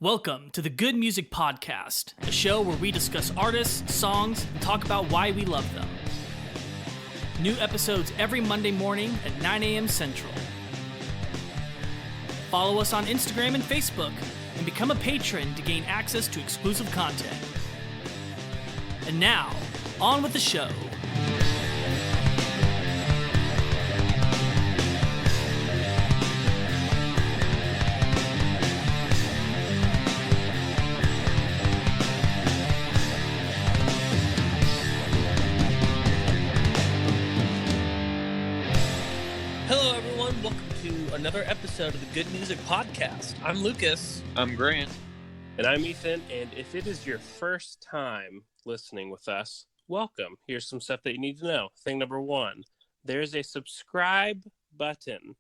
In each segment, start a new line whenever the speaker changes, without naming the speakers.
Welcome to the Good Music Podcast, a show where we discuss artists, songs, and talk about why we love them. New episodes every Monday morning at 9 a.m. Central. Follow us on Instagram and Facebook, and become a patron to gain access to exclusive content. And now, on with the show. Hello, everyone. Welcome to another episode of the Good Music Podcast. I'm Lucas.
I'm Grant.
And I'm Ethan, and if it is your first time listening with us, welcome. Here's some stuff that you need to know. Thing number one, there's a subscribe button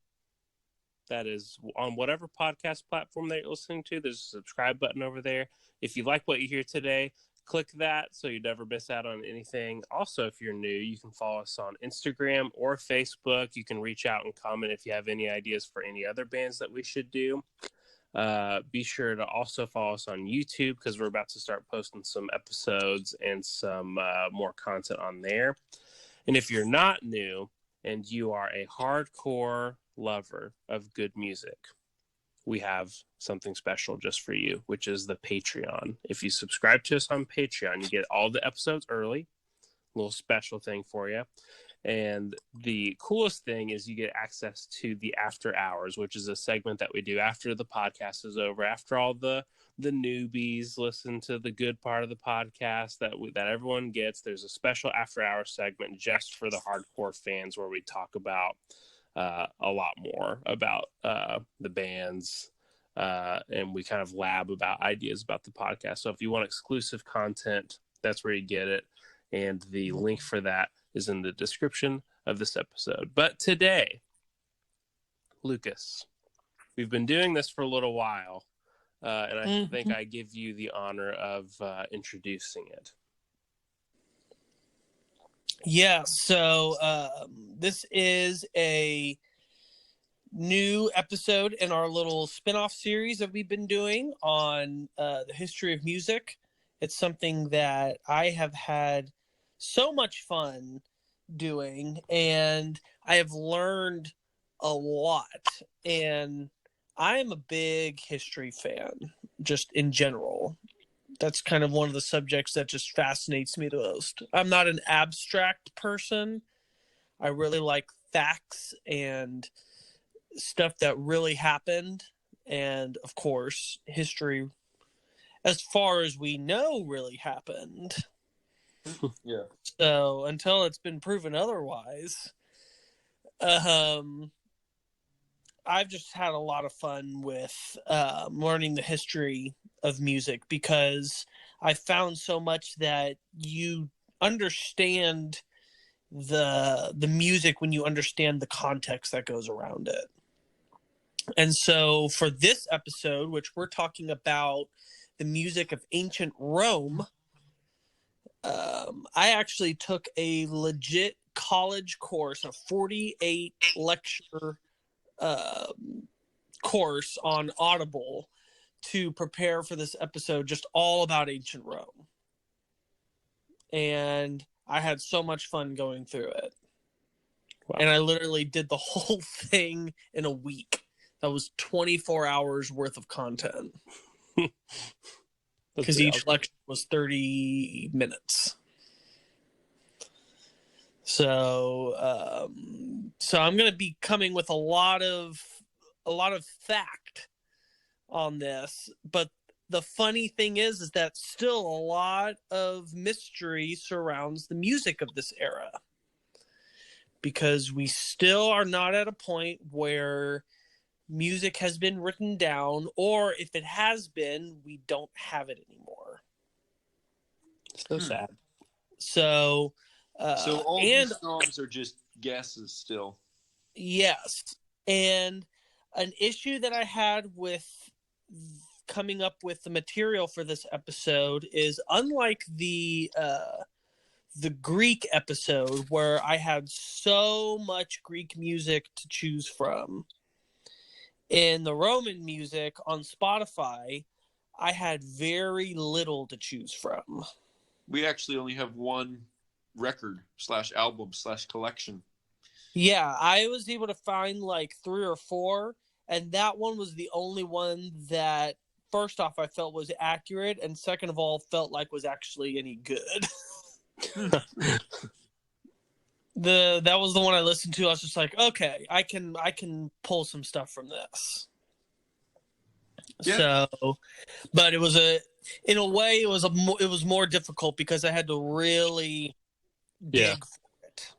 that is on whatever podcast platform that you're listening to. There's a subscribe button over there. If you like what you hear today, click that so you never miss out on anything. Also, if you're new, you can follow us on Instagram or Facebook. You can reach out and comment if you have any ideas for any other bands that we should do. Be sure to also follow us on YouTube because we're about to start posting some episodes and some more content on there. And if you're not new and you are a hardcore lover of good music, we have something special just for you, which is the Patreon. If you subscribe to us on Patreon, you get all the episodes early, a little special thing for you. And the coolest thing is you get access to the After Hours, which is a segment that we do after the podcast is over, after all the newbies listen to the good part of the podcast that everyone gets. There's a special After Hours segment just for the hardcore fans where we talk about a lot more about the bands, and we kind of lab about ideas about the podcast. So if you want exclusive content, that's where you get it. And the link for that is in the description of this episode. But today, Lucas, we've been doing this for a little while, and I think I give you the honor of introducing it.
Yeah, so this is a new episode in our little spin-off series that we've been doing on the history of music. It's something that I have had so much fun doing, and I have learned a lot. And I am a big history fan, just in general. That's kind of one of the subjects that just fascinates me the most. I'm not an abstract person. I really like facts and stuff that really happened. And of course, history, as far as we know, really happened.
Yeah.
So until it's been proven otherwise, I've just had a lot of fun with learning the history of music, because I found so much that you understand the music when you understand the context that goes around it. And so for this episode, which we're talking about the music of ancient Rome, I actually took a legit college course, a 48 lecture course on Audible to prepare for this episode, just all about ancient Rome. And I had so much fun going through it. Wow. And I literally did the whole thing in a week. That was 24 hours worth of content. Because each lecture was 30 minutes. So I'm going to be coming with a lot of fact on this, but the funny thing is that still a lot of mystery surrounds the music of this era, because we still are not at a point where music has been written down, or if it has been, we don't have it anymore.
So sad.
So
all these songs are just guesses still.
Yes. And an issue that I had with coming up with the material for this episode is, unlike the Greek episode where I had so much Greek music to choose from, in the Roman music on Spotify, I had very little to choose from.
We actually only have one record / album / collection.
Yeah, I was able to find like 3 or 4, and that one was the only one that, first off, I felt was accurate, and second of all, felt like was actually any good. That was the one I listened to. I was just like, okay, I can pull some stuff from this.
Yeah.
So, but it was in a way, it was more difficult because I had to really dig for it.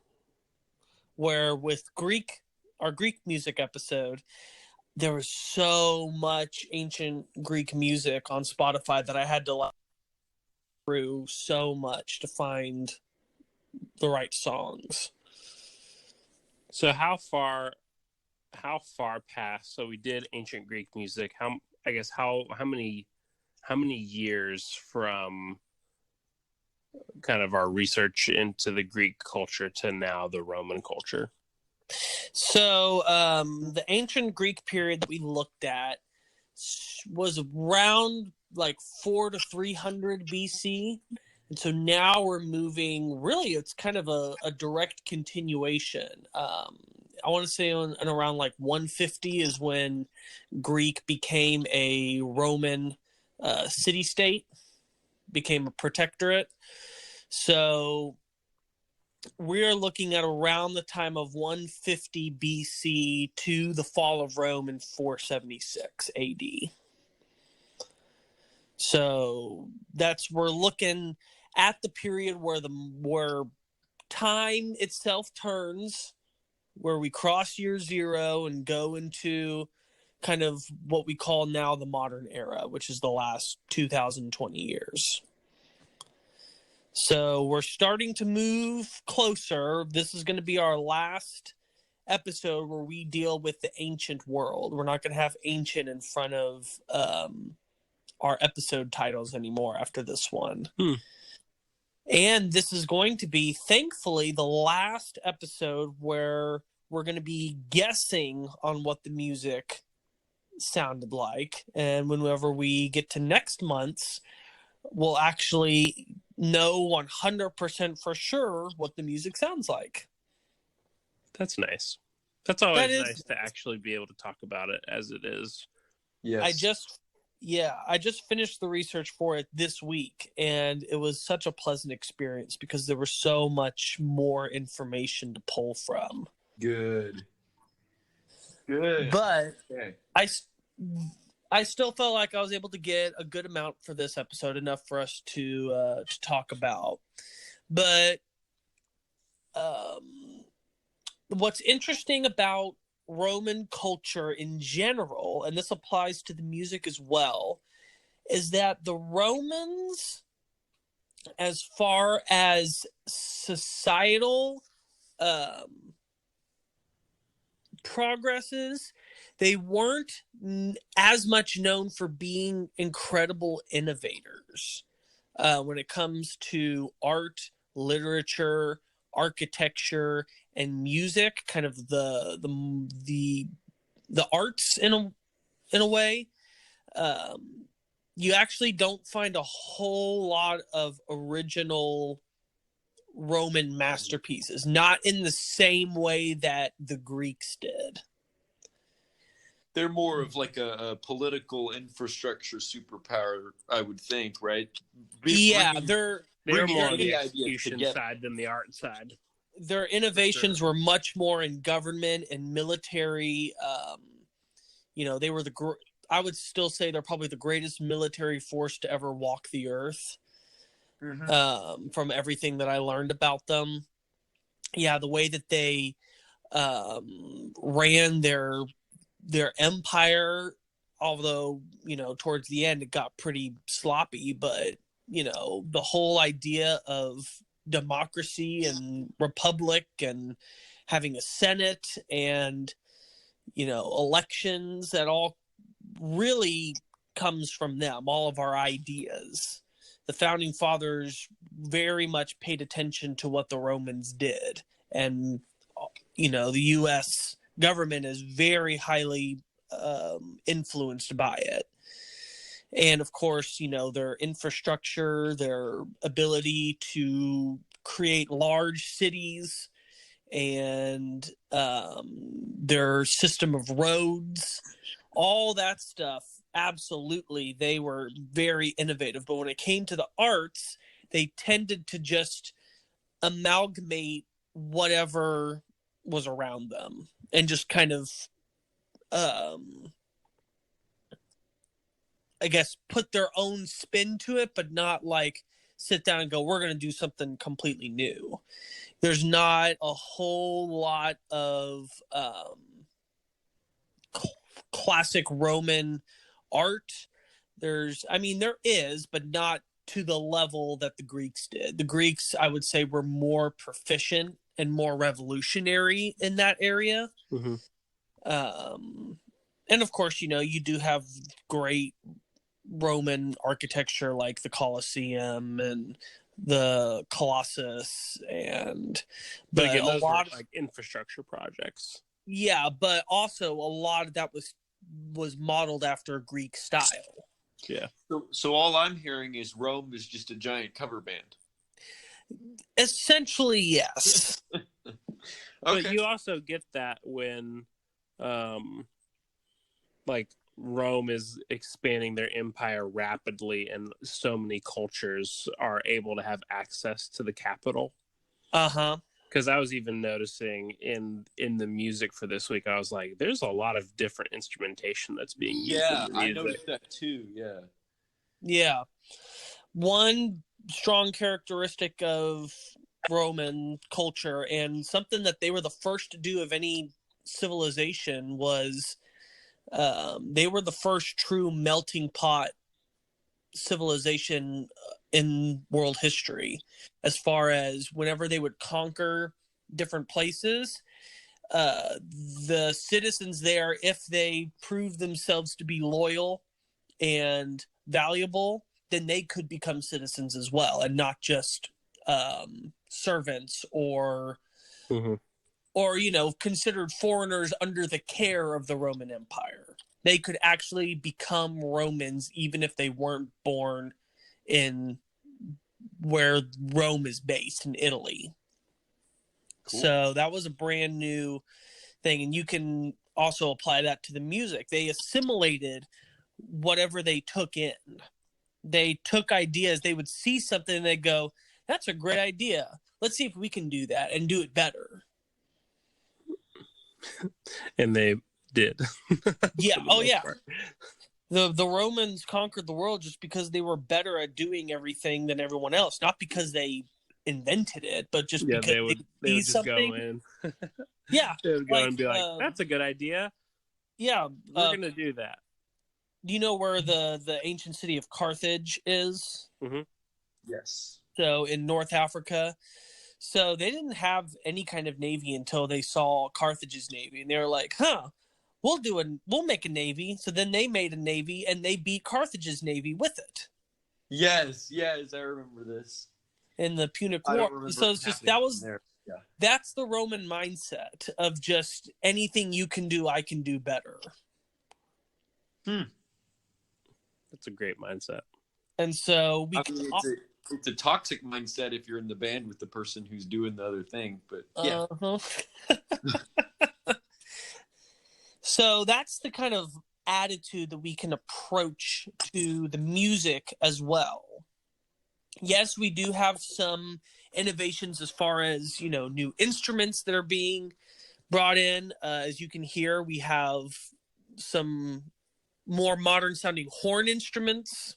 Where with our Greek music episode, there was so much ancient Greek music on Spotify that I had to like through so much to find the right songs.
So how far past? So we did ancient Greek music. How many years from kind of our research into the Greek culture to now the Roman culture?
So the ancient Greek period that we looked at was around like 400 to 300 BC. And so now we're moving, really, it's kind of a direct continuation. I want to say in around like 150 is when Greek became a Roman city-state, became a protectorate. So we're looking at around the time of 150 BC to the fall of Rome in 476 AD. So we're looking at the period where time itself turns, where we cross year 0 and go into kind of what we call now the modern era, which is the last 2020 years. So we're starting to move closer. This is going to be our last episode where we deal with the ancient world. We're not going to have ancient in front of our episode titles anymore after this one. And this is going to be, thankfully, the last episode where we're going to be guessing on what the music sounded like. And whenever we get to next month's, we'll actually know 100% for sure what the music sounds like.
That's nice. That's always nice to actually be able to talk about it as it is.
Yes.
I just finished the research for it this week, and it was such a pleasant experience because there was so much more information to pull from.
Good.
But
okay.
I still felt like I was able to get a good amount for this episode, enough for us to talk about. But what's interesting about Roman culture in general, and this applies to the music as well, is that the Romans, as far as societal progresses, they weren't as much known for being incredible innovators when it comes to art, literature, architecture, and music. Kind of the arts in a way. You actually don't find a whole lot of original Roman masterpieces, not in the same way that the Greeks did.
They're more of like a political infrastructure superpower, I would think, right?
They're
more on the execution side than the art side.
Their innovations were much more in government and military. They were I would still say they're probably the greatest military force to ever walk the earth. Mm-hmm. From everything that I learned about them. Yeah, the way that they ran their empire, although, towards the end it got pretty sloppy, but, the whole idea of democracy and republic and having a senate and, elections, that all really comes from them, all of our ideas. The founding fathers very much paid attention to what the Romans did. And, the U.S. government is very highly influenced by it. And of course, their infrastructure, their ability to create large cities, and their system of roads, all that stuff. Absolutely, they were very innovative. But when it came to the arts, they tended to just amalgamate whatever was around them and just kind of, I guess, put their own spin to it, but not like sit down and go, we're going to do something completely new. There's not a whole lot of classic Roman art. There is, but not to the level that the Greeks did. The Greeks, I would say, were more proficient and more revolutionary in that area.
Mm-hmm.
And of course, you do have great Roman architecture like the Colosseum and the Colossus,
but again, those were like infrastructure projects.
Yeah, but also a lot of that was modeled after Greek style.
Yeah.
So all I'm hearing is Rome is just a giant cover band.
Essentially, yes.
Okay.
But you also get that when, like, Rome is expanding their empire rapidly, and so many cultures are able to have access to the capital.
Uh-huh.
Because I was even noticing in the music for this week, I was like, there's a lot of different instrumentation that's being used.
Yeah,
in the
I
music.
noticed that too. Yeah.
Yeah. One strong characteristic of Roman culture, and something that they were the first to do of any civilization, was they were the first true melting pot civilization in world history, as far as whenever they would conquer different places, the citizens there, if they proved themselves to be loyal and valuable, then they could become citizens as well, and not just servants or
Mm-hmm.
considered foreigners under the care of the Roman Empire. They could actually become Romans even if they weren't born in where Rome is based, in Italy. Cool. So that was a brand new thing, and you can also apply that to the music. They assimilated whatever they took in. They took ideas. They would see something and they'd go, that's a great idea. Let's see if we can do that and do it better.
And they did.
Yeah. Oh, yeah. Part. The Romans conquered the world just because they were better at doing everything than everyone else, not because they invented it, but just because
they would just something. Go in.
Yeah.
They would go and be like, that's a good idea.
Yeah.
We're going to do that.
Do you know where the ancient city of Carthage is?
Mm-hmm.
Yes.
So in North Africa. So they didn't have any kind of navy until they saw Carthage's navy, and they were like, we'll make a navy. So then they made a navy, and they beat Carthage's navy with it.
Yes, I remember this.
In the Punic War. So it's just that's the Roman mindset of just anything you can do, I can do better.
That's a great mindset.
And so
it's a toxic mindset if you're in the band with the person who's doing the other thing, but yeah.
So that's the kind of attitude that we can approach to the music as well. Yes, we do have some innovations as far as, new instruments that are being brought in. As you can hear, we have some more modern sounding horn instruments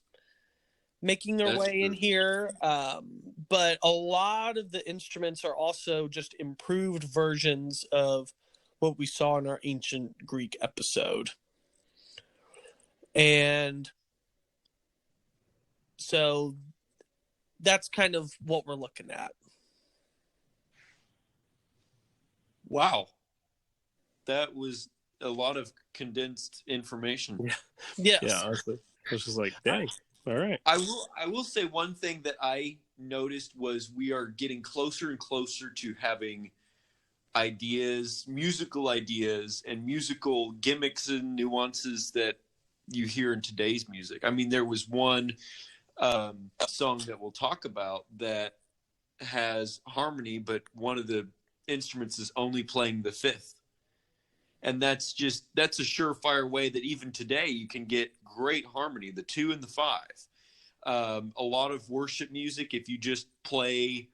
making their way in here. But a lot of the instruments are also just improved versions of what we saw in our ancient Greek episode. And so that's kind of what we're looking at.
Wow. That was a lot of condensed information.
Yeah. Yes.
Yeah, honestly. I was just like, dang. All right.
I will say one thing that I noticed was we are getting closer and closer to having ideas, musical ideas, and musical gimmicks and nuances that you hear in today's music. I mean, there was one song that we'll talk about that has harmony, but one of the instruments is only playing the fifth. And that's a surefire way that even today you can get great harmony, the 2 and the 5. A lot of worship music, if you just play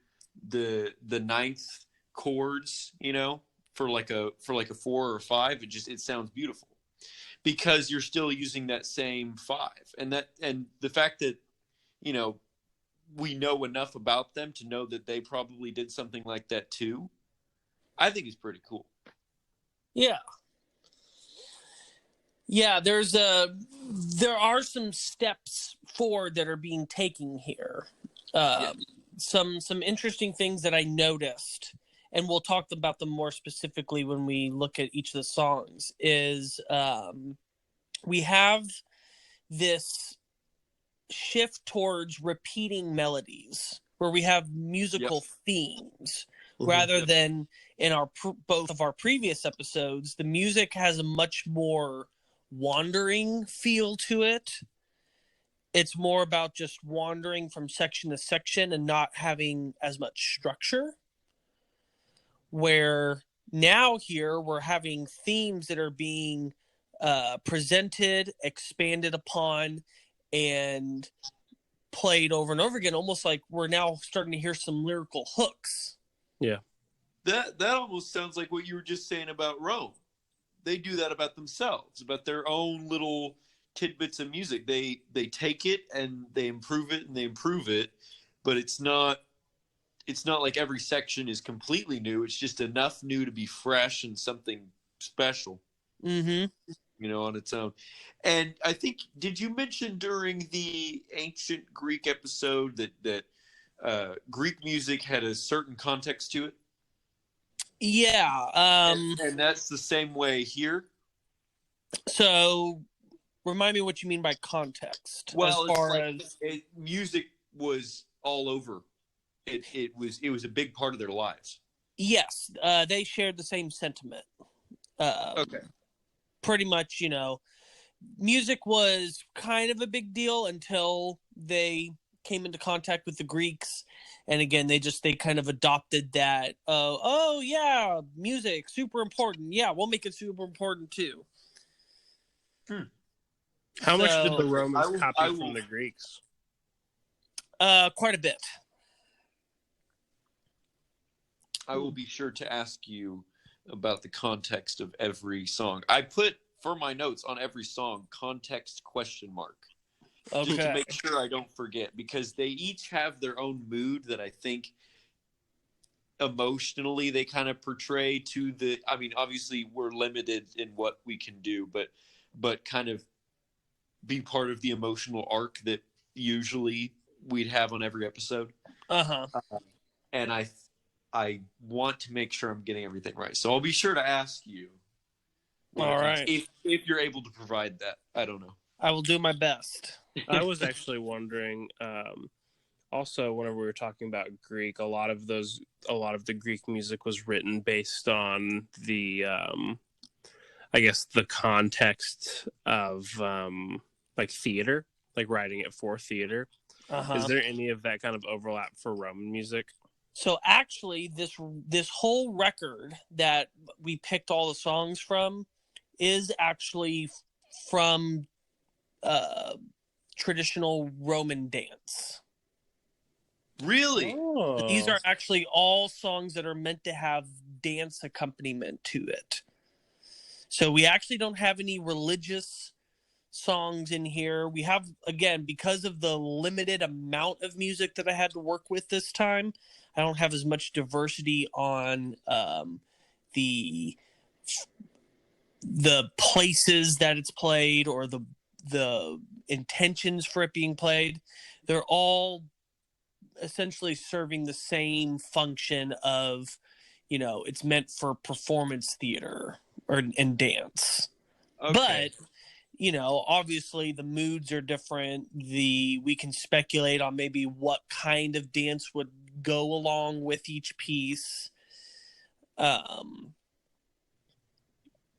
the ninth chords, for like a 4 or a 5, it sounds beautiful because you're still using that same 5. And the fact that, we know enough about them to know that they probably did something like that too, I think is pretty cool.
Yeah. Yeah, there are some steps forward that are being taken here. Some interesting things that I noticed, and we'll talk about them more specifically when we look at each of the songs, is we have this shift towards repeating melodies where we have musical themes rather than in both of our previous episodes. The music has a much more wandering feel to it. It's more about just wandering from section to section and not having as much structure, where now here we're having themes that are being presented, expanded upon, and played over and over again, almost like we're now starting to hear some lyrical hooks.
Yeah.
That almost sounds like what you were just saying about Rome. They do that about themselves, about their own little tidbits of music. They take it and they improve it and they improve it, but it's not like every section is completely new. It's just enough new to be fresh and something special.
Mm-hmm.
On its own. And I think, did you mention during the ancient Greek episode that Greek music had a certain context to it?
Yeah.
And that's the same way here?
So, remind me what you mean by context.
Well,
as far
as music was all over. It was a big part of their lives.
Yes, they shared the same sentiment.
Okay.
Pretty much, music was kind of a big deal until they came into contact with the Greeks. And again, they kind of adopted that. Oh yeah, music, super important. Yeah, we'll make it super important too.
How much did the Romans copy from the Greeks?
Quite a bit.
I will be sure to ask you about the context of every song. I put for my notes on every song context ?
Okay.
Just to make sure I don't forget, because they each have their own mood that I think emotionally they kind of portray to obviously we're limited in what we can do, but kind of be part of the emotional arc that usually we'd have on every episode. And I want to make sure I'm getting everything right. So I'll be sure to ask you.
All right.
If you're able to provide that. I don't know.
I will do my best.
I was actually wondering, also, whenever we were talking about Greek, a lot of the Greek music was written based on the, I guess, the context of like theater, like writing it for theater. Is there any of that kind of overlap for Roman music?
So actually, this whole record that we picked all the songs from is actually from traditional Roman dance.
Really?
Oh.
These are actually all songs that are meant to have dance accompaniment to it. So we actually don't have any religious songs in here. We have, again, because of the limited amount of music that I had to work with this time, I don't have as much diversity on the places that it's played or the intentions for it being played. They're all essentially serving the same function of, it's meant for performance theater and dance.
Okay.
But obviously the moods are different. We can speculate on maybe what kind of dance would go along with each piece.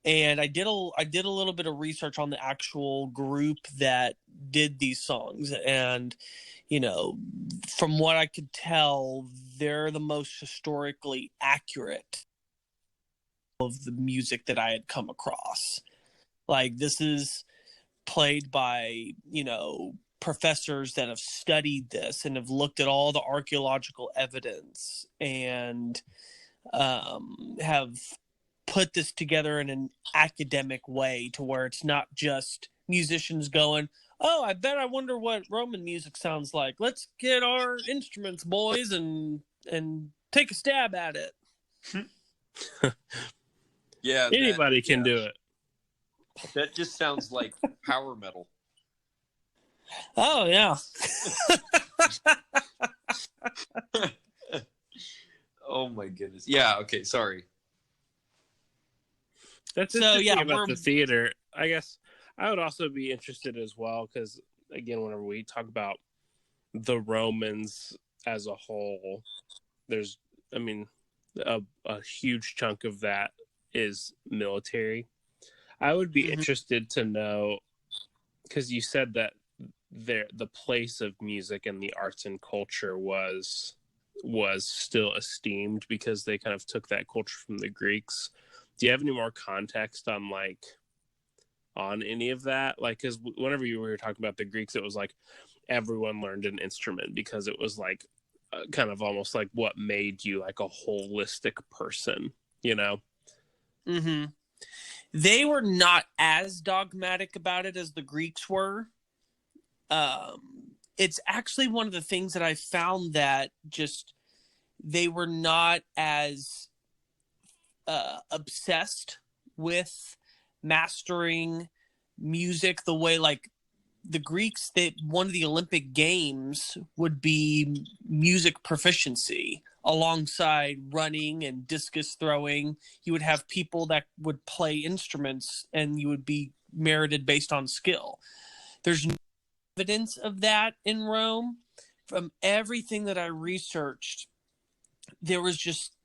And I did a little bit of research on the actual group that did these songs, and from what I could tell, they're the most historically accurate of the music that I had come across. Like, this is played by professors that have studied this and have looked at all the archaeological evidence and have put this together in an academic way to where it's not just musicians going, oh, I wonder what Roman music sounds like. Let's get our instruments, boys, and take a stab at it.
Yeah,
anybody can do it.
That just sounds like power metal.
Oh yeah.
Oh my goodness. Yeah. Okay. Sorry.
That's interesting about the theater. I guess I would also be interested as well, because again, whenever we talk about the Romans as a whole, there's, I mean, a huge chunk of that is military. I would be interested to know, because you said that the place of music and the arts and culture was still esteemed because they kind of took that culture from the Greeks. Do you have any more context on any of that? Like, because whenever you were talking about the Greeks, it was like everyone learned an instrument because it was like kind of almost like what made you like a holistic person,
Mm-hmm. They were not as dogmatic about it as the Greeks were. It's actually one of the things that I found that just they were not as obsessed with mastering music the way like the Greeks, that one of the Olympic Games would be music proficiency alongside running and discus throwing. You would have people that would play instruments and you would be merited based on skill. There's no evidence of that in Rome. From everything that I researched, there was just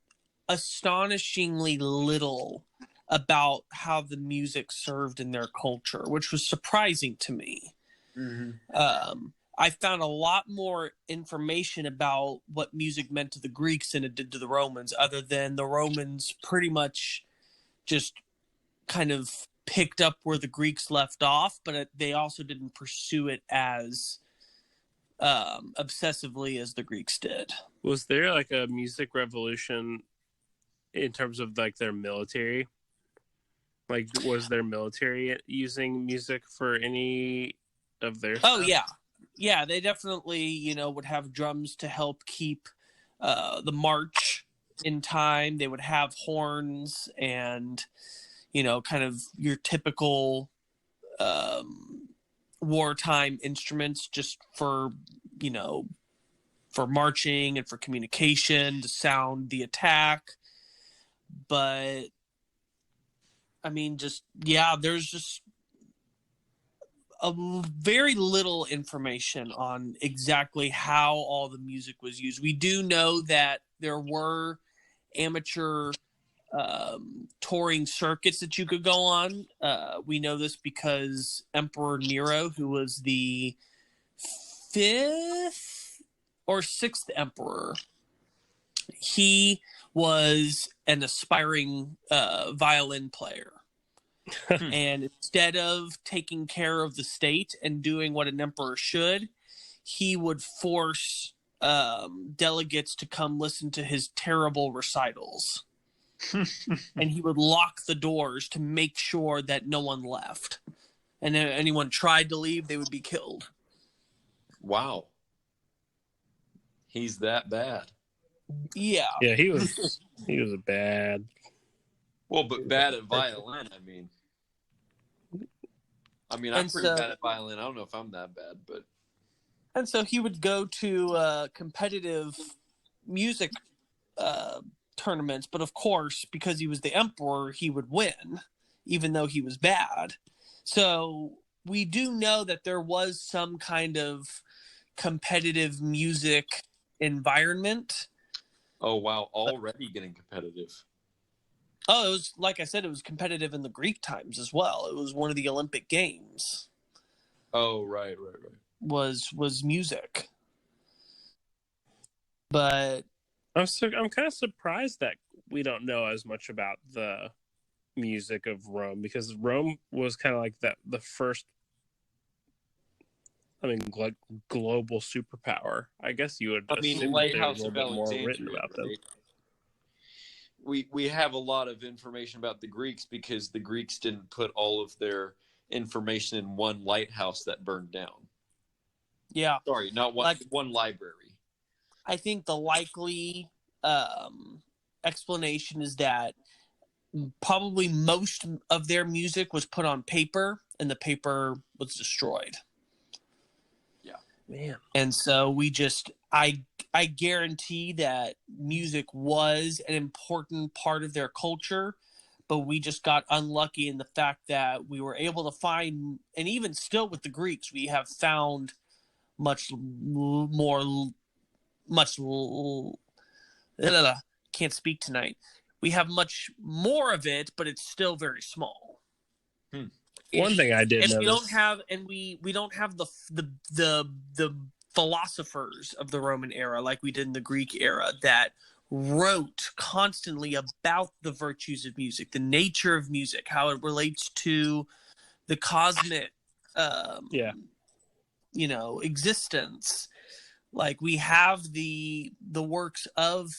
astonishingly little about how the music served in their culture, which was surprising to me. I found a lot more information about what music meant to the Greeks than it did to the Romans, other than the Romans pretty much just kind of picked up where the Greeks left off, but they also didn't pursue it as obsessively as the Greeks did.
Was there like a music revolution in terms of like their military? Like, was their military using music for any of their stuff?
Yeah, they definitely would have drums to help keep the march in time. They would have horns and kind of your typical wartime instruments, just for for marching and for communication, to sound the attack. But I mean, there's just a very little information on exactly how all the music was used. We do know that there were amateur touring circuits that you could go on. We know this because Emperor Nero, who was the 5th or 6th emperor, he was an aspiring violin player. And instead of taking care of the state and doing what an emperor should, he would force delegates to come listen to his terrible recitals. And he would lock the doors to make sure that no one left. And if anyone tried to leave, they would be killed.
Wow. He's that bad.
Yeah.
Yeah, he was a bad.
Well, but bad at violin, I'm pretty bad at violin. I don't know if I'm that bad, but.
And so he would go to competitive music tournaments, but of course, because he was the emperor, he would win, even though he was bad. So we do know that there was some kind of competitive music environment.
Oh, wow. Already getting competitive.
Oh, it was, like I said, it was competitive in the Greek times as well. It was one of the Olympic Games.
Oh, right.
Was music. But
I'm kind of surprised that we don't know as much about the music of Rome, because Rome was kind of like the first, I mean, like global superpower. I guess you would assume that there's a
Lighthouse
little
of
bit more written
Alexandria,
about them.
right? We have a lot of information about the Greeks because the Greeks didn't put all of their information in one lighthouse that burned down.
yeah,
Sorry, not one, one library.
I think the likely explanation is that probably most of their music was put on paper and the paper was destroyed.
Yeah.
Man.
And so I guarantee that music was an important part of their culture, but we just got unlucky in the fact that we were able to find, and even still with the Greeks, we have found can't speak tonight. We have much more of it, but it's still very small.
One thing I did
and
notice,
we don't have, and we don't have the philosophers of the Roman era like we did in the Greek era that wrote constantly about the virtues of music, the nature of music, how it relates to the cosmic, existence. Like we have the works of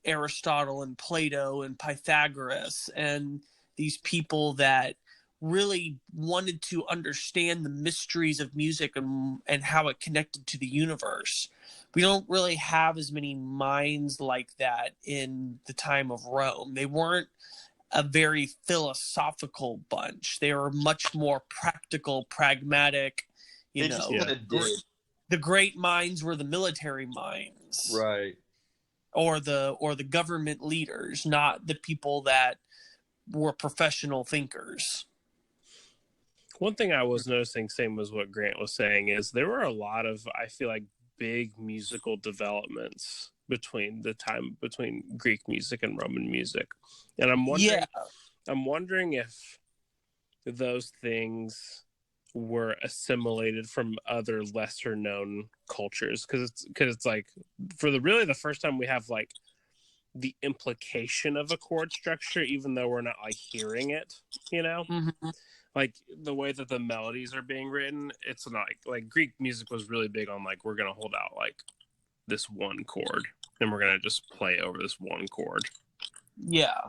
Aristotle and Plato and Pythagoras and these people that really wanted to understand the mysteries of music and how it connected to the universe. We don't really have as many minds like that in the time of Rome. They weren't a very philosophical bunch. They were much more practical, pragmatic, The great minds were the military minds.
Right.
Or the government leaders, not the people that were professional thinkers.
One thing I was noticing, same as what Grant was saying, is there were a lot of, I feel like, big musical developments between Greek music and Roman music. And I'm wondering if those things were assimilated from other lesser known cultures, because it's like for the first time we have like the implication of a chord structure, even though we're not like hearing it,
Mm-hmm.
Like the way that the melodies are being written, it's not like Greek music was really big on like, we're gonna hold out like this one chord and we're gonna just play over this one chord.
Yeah.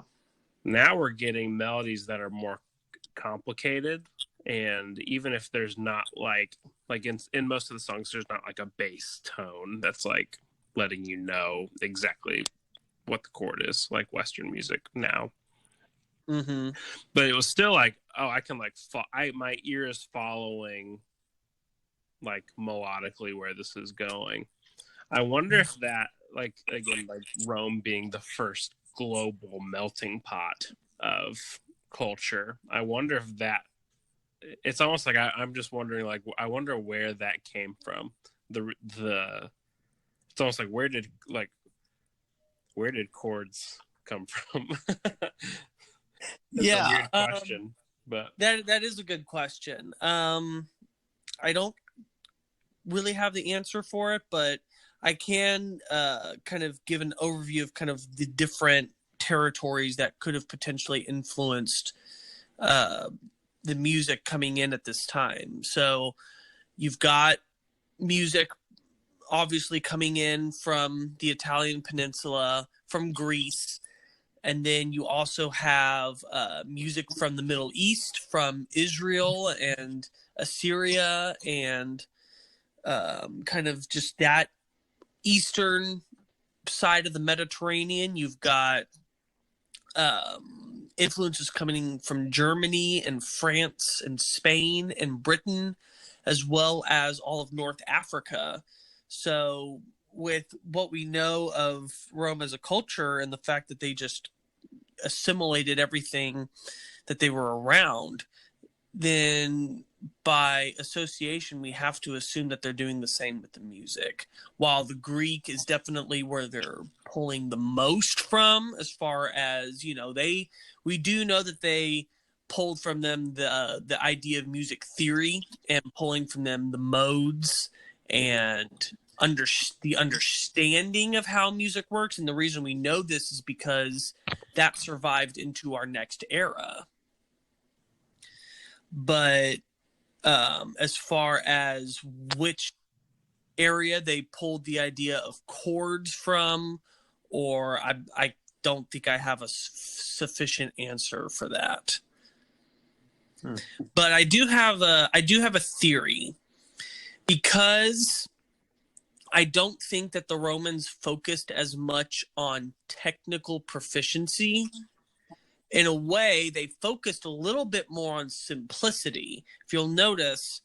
Now we're getting melodies that are more complicated, and even if there's not like in most of the songs, there's not like a bass tone that's like letting you know exactly what the chord is, like Western music now.
Mm-hmm.
But it was still like, oh, I can like my ear is following like melodically where this is going. I wonder if that, like, again, like Rome being the first global melting pot of culture, I wonder if that, it's almost like I'm just wondering, like, I wonder where that came from. It's almost like where did chords come from? That's a weird question, but
that is a good question. I don't really have the answer for it, but I can kind of give an overview of kind of the different territories that could have potentially influenced the music coming in at this time. So you've got music obviously coming in from the Italian peninsula, from Greece. And then you also have music from the Middle East, from Israel and Assyria, and kind of just that eastern side of the Mediterranean. You've got influences coming from Germany and France and Spain and Britain, as well as all of North Africa. So with what we know of Rome as a culture and the fact that they just assimilated everything that they were around, then by association, we have to assume that they're doing the same with the music. While the Greek is definitely where they're pulling the most from, as far as, we do know that they pulled from them the idea of music theory, and pulling from them the modes and the understanding of how music works. And the reason we know this is because that survived into our next era. But as far as which area they pulled the idea of chords from, or I don't think I have a sufficient answer for that. But I do have a theory, because I don't think that the Romans focused as much on technical proficiency. In a way, they focused a little bit more on simplicity. If you'll notice,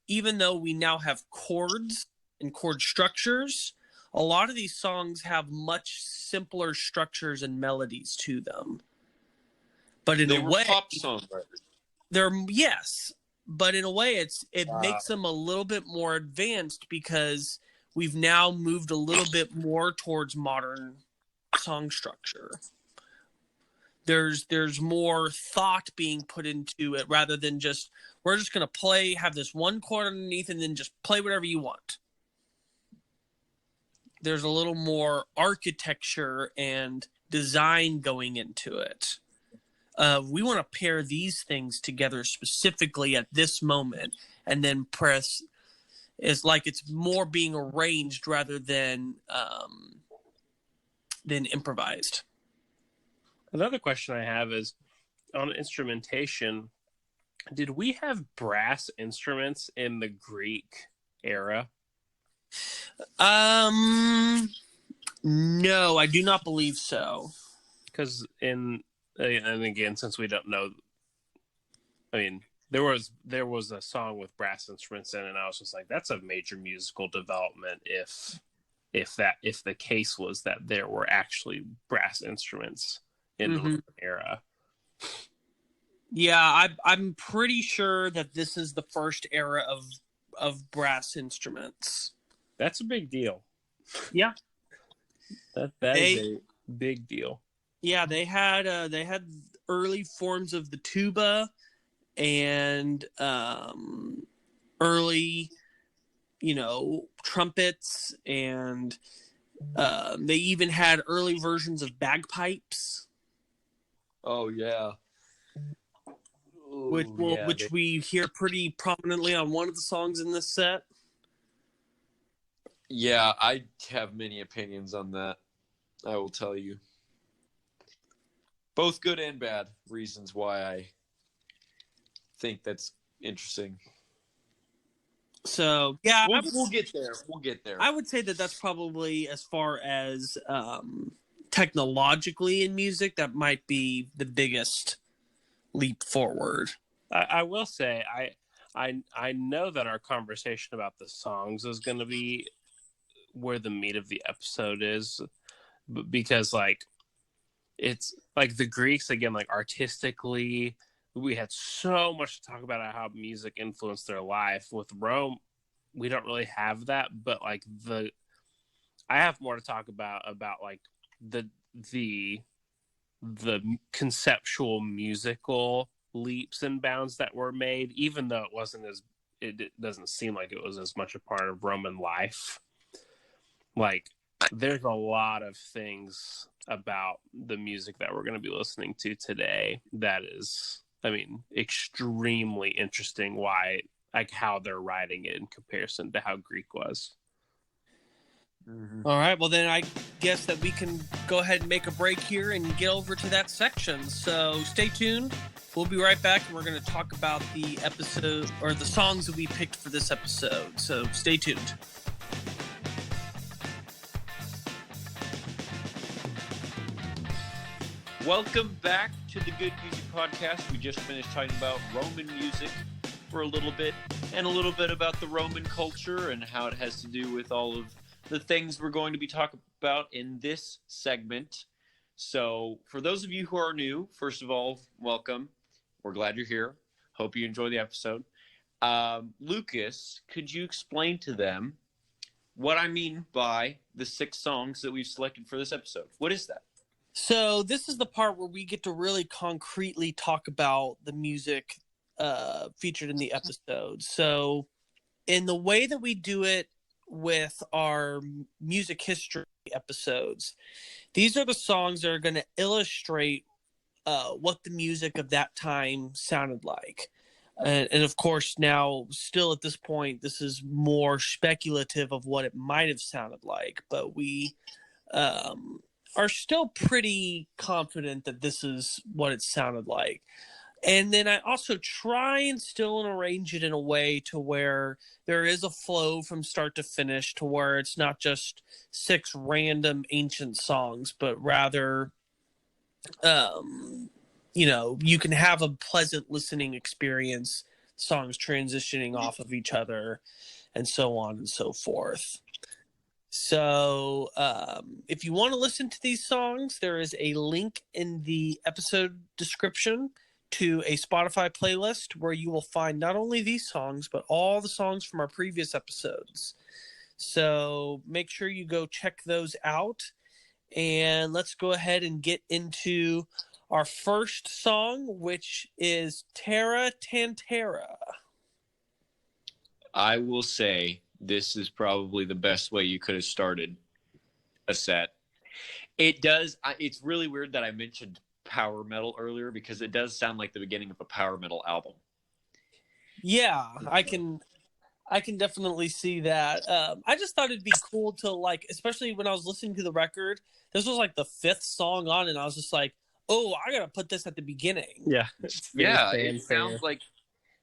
even though we now have chords and chord structures, a lot of these songs have much simpler structures and melodies to them. But in a way,
pop songwriters.
Yes, but in a way, it makes them a little bit more advanced, because we've now moved a little bit more towards modern song structure. There's more thought being put into it, rather than just, we're just going to have this one chord underneath and then just play whatever you want. There's a little more architecture and design going into it. We want to pair these things together specifically at this moment, and then press is like it's more being arranged rather than improvised.
Another question I have is, on instrumentation, did we have brass instruments in the Greek era?
No, I do not believe so.
Because and again, since we don't know, I mean, there was a song with brass instruments in it, and I was just like, that's a major musical development if the case was that there were actually brass instruments in the Roman era.
Yeah, I'm pretty sure that this is the first era of brass instruments.
That's a big deal.
Yeah,
that is a big deal.
Yeah, they had early forms of the tuba, and early, trumpets, and they even had early versions of bagpipes.
Oh yeah.
Which we hear pretty prominently on one of the songs in this set.
Yeah, I have many opinions on that. I will tell you. Both good and bad reasons why I think that's interesting.
So, yeah.
We'll get there. We'll get there.
I would say that that's probably, as far as technologically in music, that might be the biggest leap forward.
I will say, I know that our conversation about the songs is going to be where the meat of the episode is, because it's like the Greeks, again, like artistically, we had so much to talk about how music influenced their life. With Rome, we don't really have that, but I have more to talk about like the conceptual musical leaps and bounds that were made, even though it doesn't seem like it was as much a part of Roman life. Like, there's a lot of things about the music that we're going to be listening to today that is, extremely interesting. Why, how they're writing it in comparison to how Greek was.
Mm-hmm. All right, well then I guess that we can go ahead and make a break here and get over to that section. So stay tuned. We'll be right back, and we're going to talk about the episode, or the songs that we picked for this episode. So stay tuned.
Welcome back to the Good Music Podcast. We just finished talking about Roman music for a little bit, and a little bit about the Roman culture and how it has to do with all of the things we're going to be talking about in this segment. So for those of you who are new, first of all, welcome. We're glad you're here. Hope you enjoy the episode. Lucas, could you explain to them what I mean by the 6 songs that we've selected for this episode? What is that?
So this is the part where we get to really concretely talk about the music featured in the episode. So in the way that we do it with our music history episodes, these are the songs that are going to illustrate what the music of that time sounded like. And of course, now, still at this point, this is more speculative of what it might have sounded like, but we are still pretty confident that this is what it sounded like. And then I also try and still arrange it in a way to where there is a flow from start to finish, to where it's not just 6 random ancient songs, but rather, you can have a pleasant listening experience, songs transitioning off of each other, and so on and so forth. So if you want to listen to these songs, there is a link in the episode description to a Spotify playlist where you will find not only these songs, but all the songs from our previous episodes. So make sure you go check those out. And let's go ahead and get into our first song, which is Terra Tantara.
I will say this is probably the best way you could have started a set. It's really weird that I mentioned power metal earlier, because it does sound like the beginning of a power metal album.
Yeah, I can definitely see that. I just thought it'd be cool to, like, especially when I was listening to the record, this was like the 5th song on, and I was just like, oh, I gotta put this at the beginning.
Yeah.
It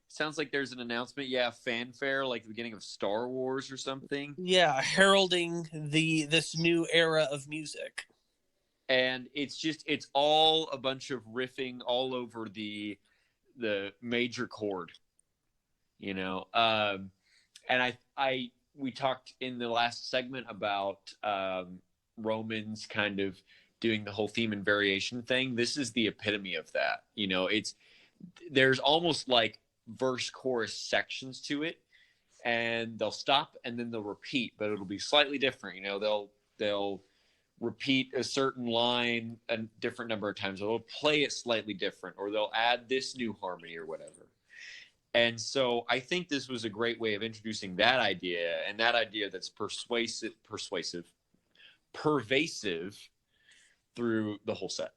sounds like there's an announcement. Yeah, fanfare, like the beginning of Star Wars or something.
Yeah, heralding this new era of music.
And it's all a bunch of riffing all over the major chord, and we talked in the last segment about Romans kind of doing the whole theme and variation thing. This is the epitome of that. There's almost like verse chorus sections to it, and they'll stop and then they'll repeat, but it'll be slightly different. They'll repeat a certain line a different number of times, or they'll play it slightly different, or they'll add this new harmony or whatever. And so I think this was a great way of introducing that idea, and that idea that's pervasive through the whole set.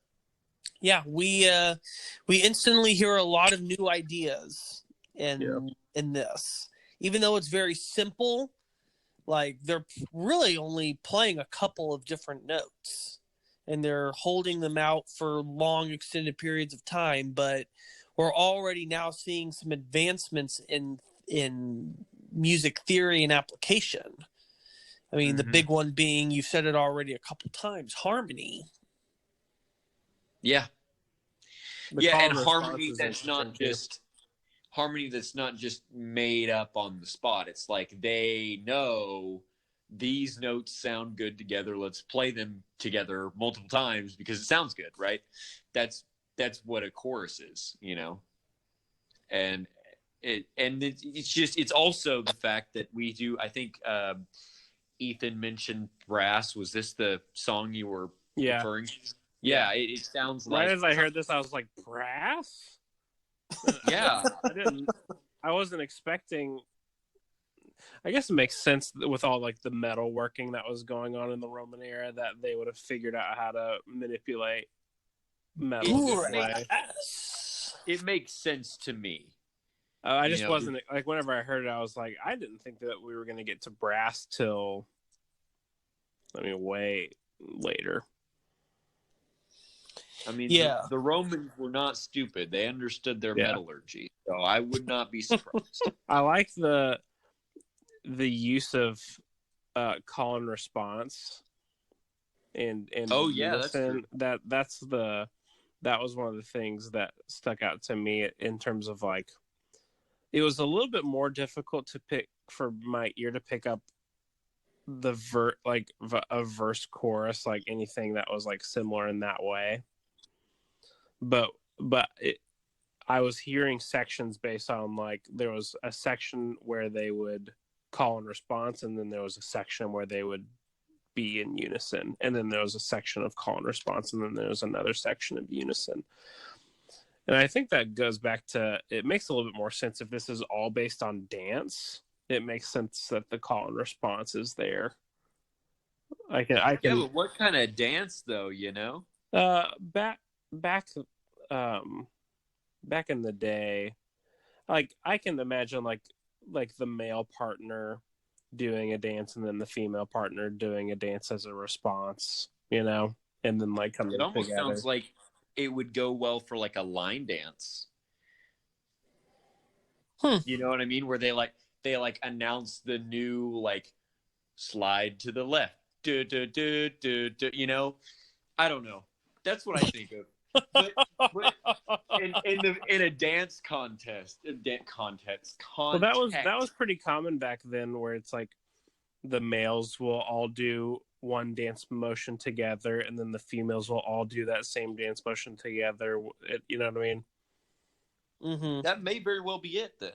Yeah, we instantly hear a lot of new ideas in this, even though it's very simple. Like, they're really only playing a couple of different notes, and they're holding them out for long extended periods of time, but we're already now seeing some advancements in music theory and application. I mean, the big one being, you've said it already a couple times, harmony.
Yeah. And harmony that's not just made up on the spot. It's like they know these notes sound good together. Let's play them together multiple times because it sounds good, right? That's what a chorus is, And it's also the fact that we do. I think Ethan mentioned brass. Was this the song you were referring to? Yeah, it sounds like.
Right as I heard this, I was like, brass?
Yeah.
I wasn't expecting. I guess it makes sense with all like the metal working that was going on in the Roman era that they would have figured out how to manipulate metal.
It makes sense to me.
I just wasn't like, whenever I heard it, I was like, I didn't think that we were going to get to brass till, way later.
I mean, the Romans were not stupid. They understood their metallurgy, so I would not be surprised.
I like the use of call and response, and
that's true.
That was one of the things that stuck out to me in terms of, like, it was a little bit more difficult to pick for my ear to pick up the a verse chorus, like anything that was like similar in that way. But I was hearing sections based on like there was a section where they would call and response, and then there was a section where they would be in unison, and then there was a section of call and response, and then there was another section of unison. And I think that goes back to, it makes a little bit more sense if this is all based on dance. It makes sense that the call and response is there. I can.
Yeah, but what kind of dance though? You know,
back back in the day, like I can imagine like the male partner doing a dance and then the female partner doing a dance as a response, you know, and then like coming
it almost
together.
sounds like it would go well for like a line dance. You know what I mean? Where they announce the new like slide to the left. Du, du, du, du, du, you know? I don't know. That's what I think of. But in a dance contest,
Well, that was pretty common back then, where it's like the males will all do one dance motion together, and then the females will all do that same dance motion together. You know what I mean?
Mm-hmm.
That may very well be it then.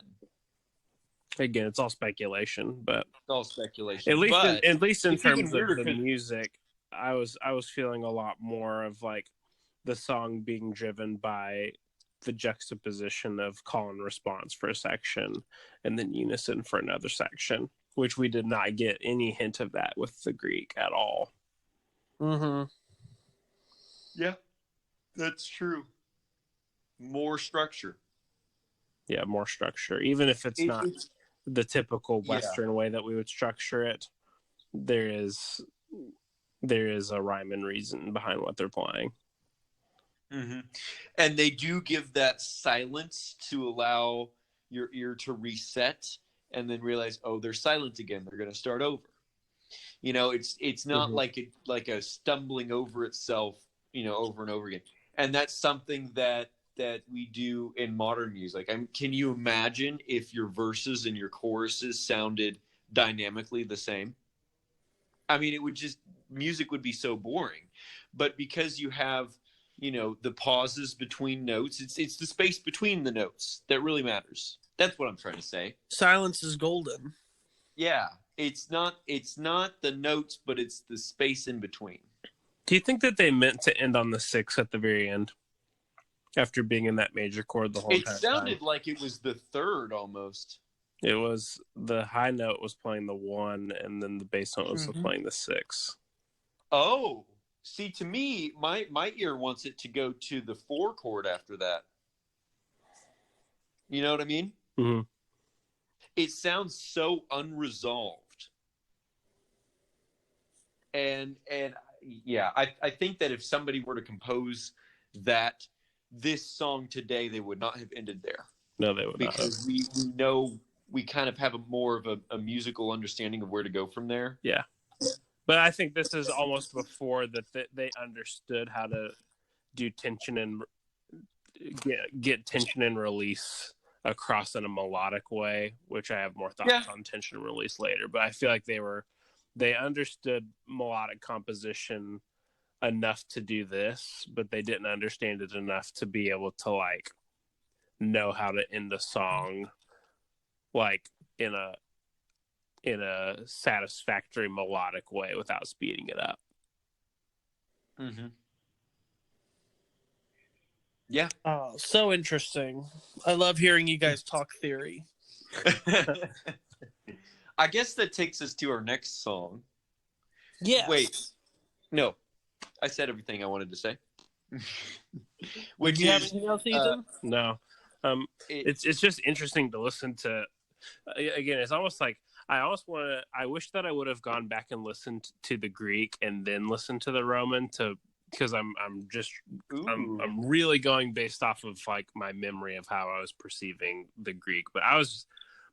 Again, it's all speculation, but
It's all speculation.
at least in terms of the
could...
music, I was feeling a lot more of like the song being driven by the juxtaposition of call and response for a section and then unison for another section, which we did not get any hint of that with the Greek at all.
Mm-hmm.
Yeah, that's true. More structure.
Yeah, more structure. Even if it's not the typical Western way that we would structure it, there is a rhyme and reason behind what they're playing.
Mm-hmm. And they do give that silence to allow your ear to reset and then realize, oh, they're silent again. They're going to start over. You know, it's not like a stumbling over itself, you know, over and over again. And that's something that we do in modern music. Can you imagine if your verses and your choruses sounded dynamically the same? I mean, music would be so boring. But because you have, you know, the pauses between notes, it's the space between the notes that really matters. That's what I'm trying to say.
Silence is golden.
Yeah, it's not the notes, but it's the space in between.
Do you think that they meant to end on the 6 at the very end, after being in that major chord the whole time?
It sounded like it was the 3rd almost.
It was, the high note was playing the 1, and then the bass note was playing the 6.
Oh, see, to me, my ear wants it to go to the 4 chord after that. You know what I mean?
Mm-hmm.
It sounds so unresolved. And yeah, I think that if somebody were to compose this song today, they would not have ended there.
No, they would not.
Because we know, we kind of have more of a musical understanding of where to go from there.
Yeah. But I think this is almost before that they understood how to do tension and get tension and release across in a melodic way, which I have more thoughts on tension and release later. But I feel like they understood melodic composition enough to do this, but they didn't understand it enough to be able to like know how to end a song like in a satisfactory melodic way without speeding it up.
Mm-hmm. Yeah.
Oh, so interesting. I love hearing you guys talk theory.
I guess that takes us to our next song.
Yeah.
Wait. No. I said everything I wanted to say.
Would you have anything else, Ethan?
No. It's just interesting to listen to. Again, it's almost like I wish that I would have gone back and listened to the Greek and then listened to the Roman because I'm really going based off of like my memory of how I was perceiving the Greek. But I was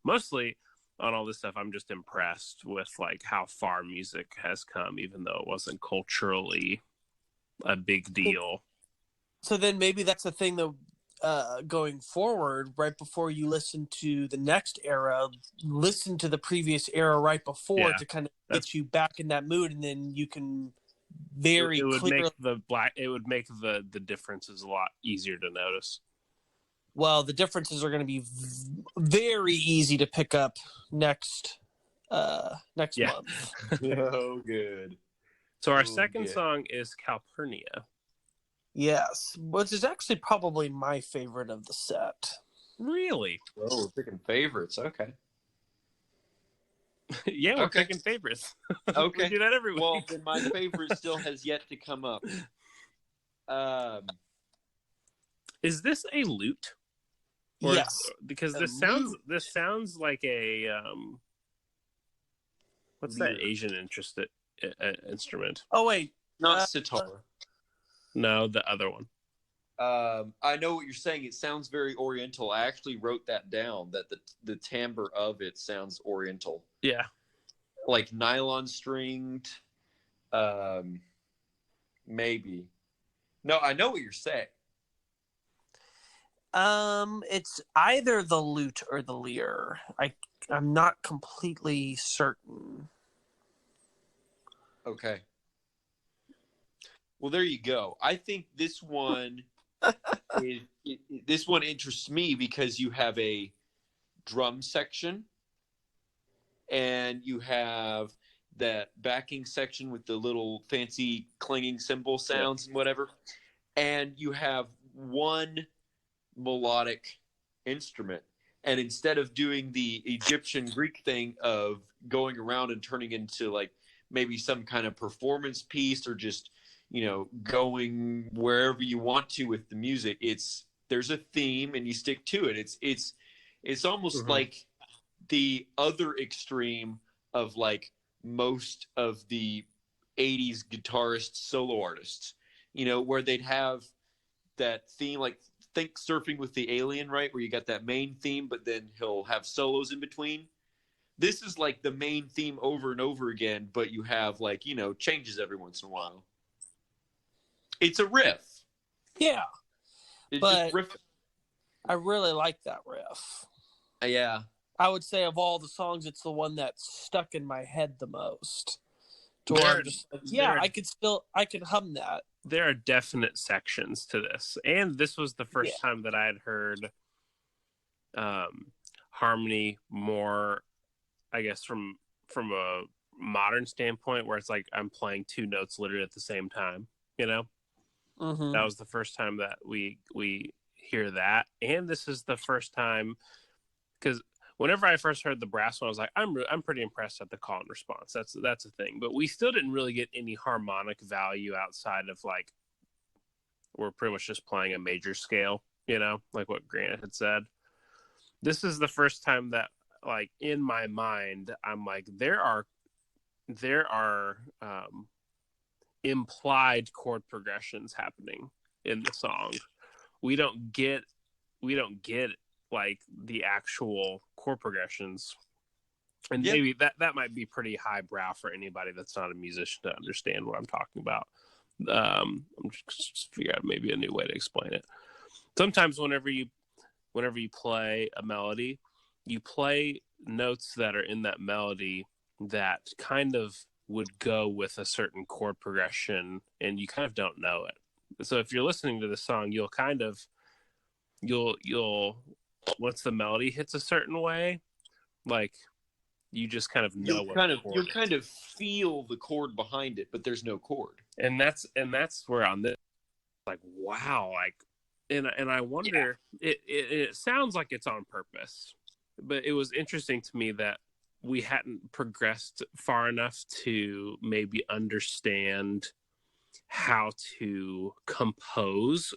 mostly on all this stuff. I'm just impressed with like how far music has come, even though it wasn't culturally a big deal.
So then maybe that's the thing that going forward, right before you listen to the next era, listen to the previous era right before to kind of get you back in that mood, and then you can clearly.
It would make the differences a lot easier to notice.
well, the differences are going to be very easy to pick up next month.
Oh, good.
So our
Oh,
second
good.
song is Calpurnia.
Yes, which is actually probably my favorite of the set.
Really?
Oh, we're picking favorites. Okay.
Yeah, we're
Okay.
picking favorites.
Okay.
We do that every week.
Well, then my favorite still has yet to come up.
Is this a lute? Or
Yes,
because
a
this
lute.
sounds like a what's that
Lyre.
Asian instrument?
Oh wait,
Not sitar.
No, the other one.
I know what you're saying. It sounds very Oriental. I actually wrote that down. That the timbre of it sounds Oriental,
Yeah.
like nylon stringed. Maybe. No, I know what you're saying.
it's either the lute or the lyre. I'm not completely certain.
Okay. Well, there you go. I think this one this one interests me because you have a drum section and you have that backing section with the little fancy clanging cymbal sounds and whatever, and you have one melodic instrument. And instead of doing the Egyptian Greek thing of going around and turning into like maybe some kind of performance piece or just, going wherever you want to with the music, there's a theme and you stick to it. It's almost like the other extreme of like most of the 80s guitarist solo artists, where they'd have that theme, like think Surfing with the Alien, right? Where you got that main theme, but then he'll have solos in between. This is like the main theme over and over again, but you have like, changes every once in a while. It's a riff.
Yeah,
It's
but
just riff.
I really like that riff.
Yeah.
I would say of all the songs, it's the one that stuck in my head the most. To where I'm just like, I could hum that.
There are definite sections to this, and this was the first time that I had heard harmony more, I guess, from a modern standpoint, where it's like I'm playing two notes literally at the same time.
Mm-hmm.
That was the first time that we hear that, and this is the first time because whenever I first heard the brass one, I was like, I'm pretty impressed at the call and response. That's a thing, but we still didn't really get any harmonic value outside of like we're pretty much just playing a major scale, like what Grant had said. This is the first time that like in my mind I'm like there are implied chord progressions happening in the song. We don't get like the actual chord progressions, and maybe that might be pretty highbrow for anybody that's not a musician to understand what I'm talking about. I'm just figure out maybe a new way to explain it. Sometimes whenever you play a melody, you play notes that are in that melody that kind of would go with a certain chord progression, and you kind of don't know it. So if you're listening to the song, you'll once the melody hits a certain way, like you just kind of know
you'll kind of feel the chord behind it, but there's no chord.
And that's where on this, like, wow, like, and I wonder, it sounds like it's on purpose, but it was interesting to me that we hadn't progressed far enough to maybe understand how to compose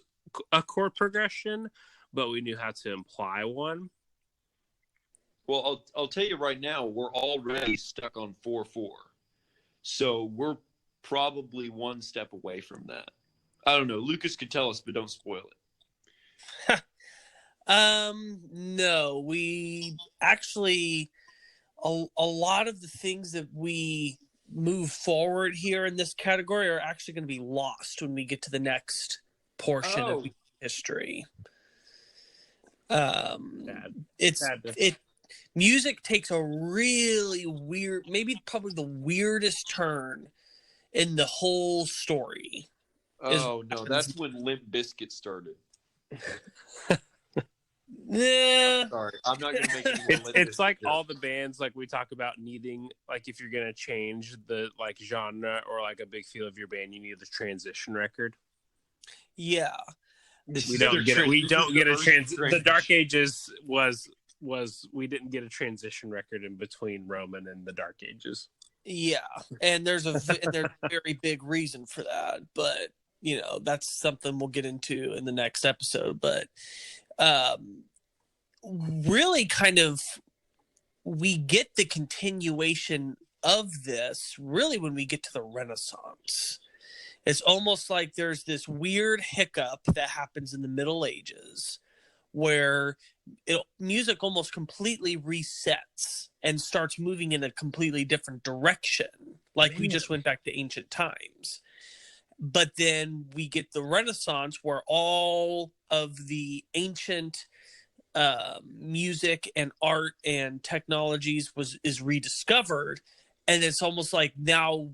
a chord progression, but we knew how to imply one.
Well, I'll tell you right now, we're already stuck on 4/4, so we're probably one step away from that. I don't know. Lucas could tell us, but don't spoil it.
No, we actually a lot of the things that we move forward here in this category are actually going to be lost when we get to the next portion of history. Music takes a really weird, maybe probably the weirdest turn in the whole story.
Oh no, that's when Limp Bizkit started.
Yeah.
Sorry, I'm not gonna make any more
It's like
here.
all the bands like we talk about needing, like if you're gonna change the like genre or like a big feel of your band, you need the transition record.
Yeah.
This
We
is
don't
their
get it. We
this is
don't
the
get a
early
The Dark Ages was we didn't get a transition record in between Roman and the Dark Ages.
Yeah. And there's a very big reason for that, but that's something we'll get into in the next episode. But really kind of we get the continuation of this really when we get to the Renaissance. It's almost like there's this weird hiccup that happens in the Middle Ages where music almost completely resets and starts moving in a completely different direction, like we just went back to ancient times. But then we get the Renaissance where all of the ancient music and art and technologies is rediscovered, and it's almost like now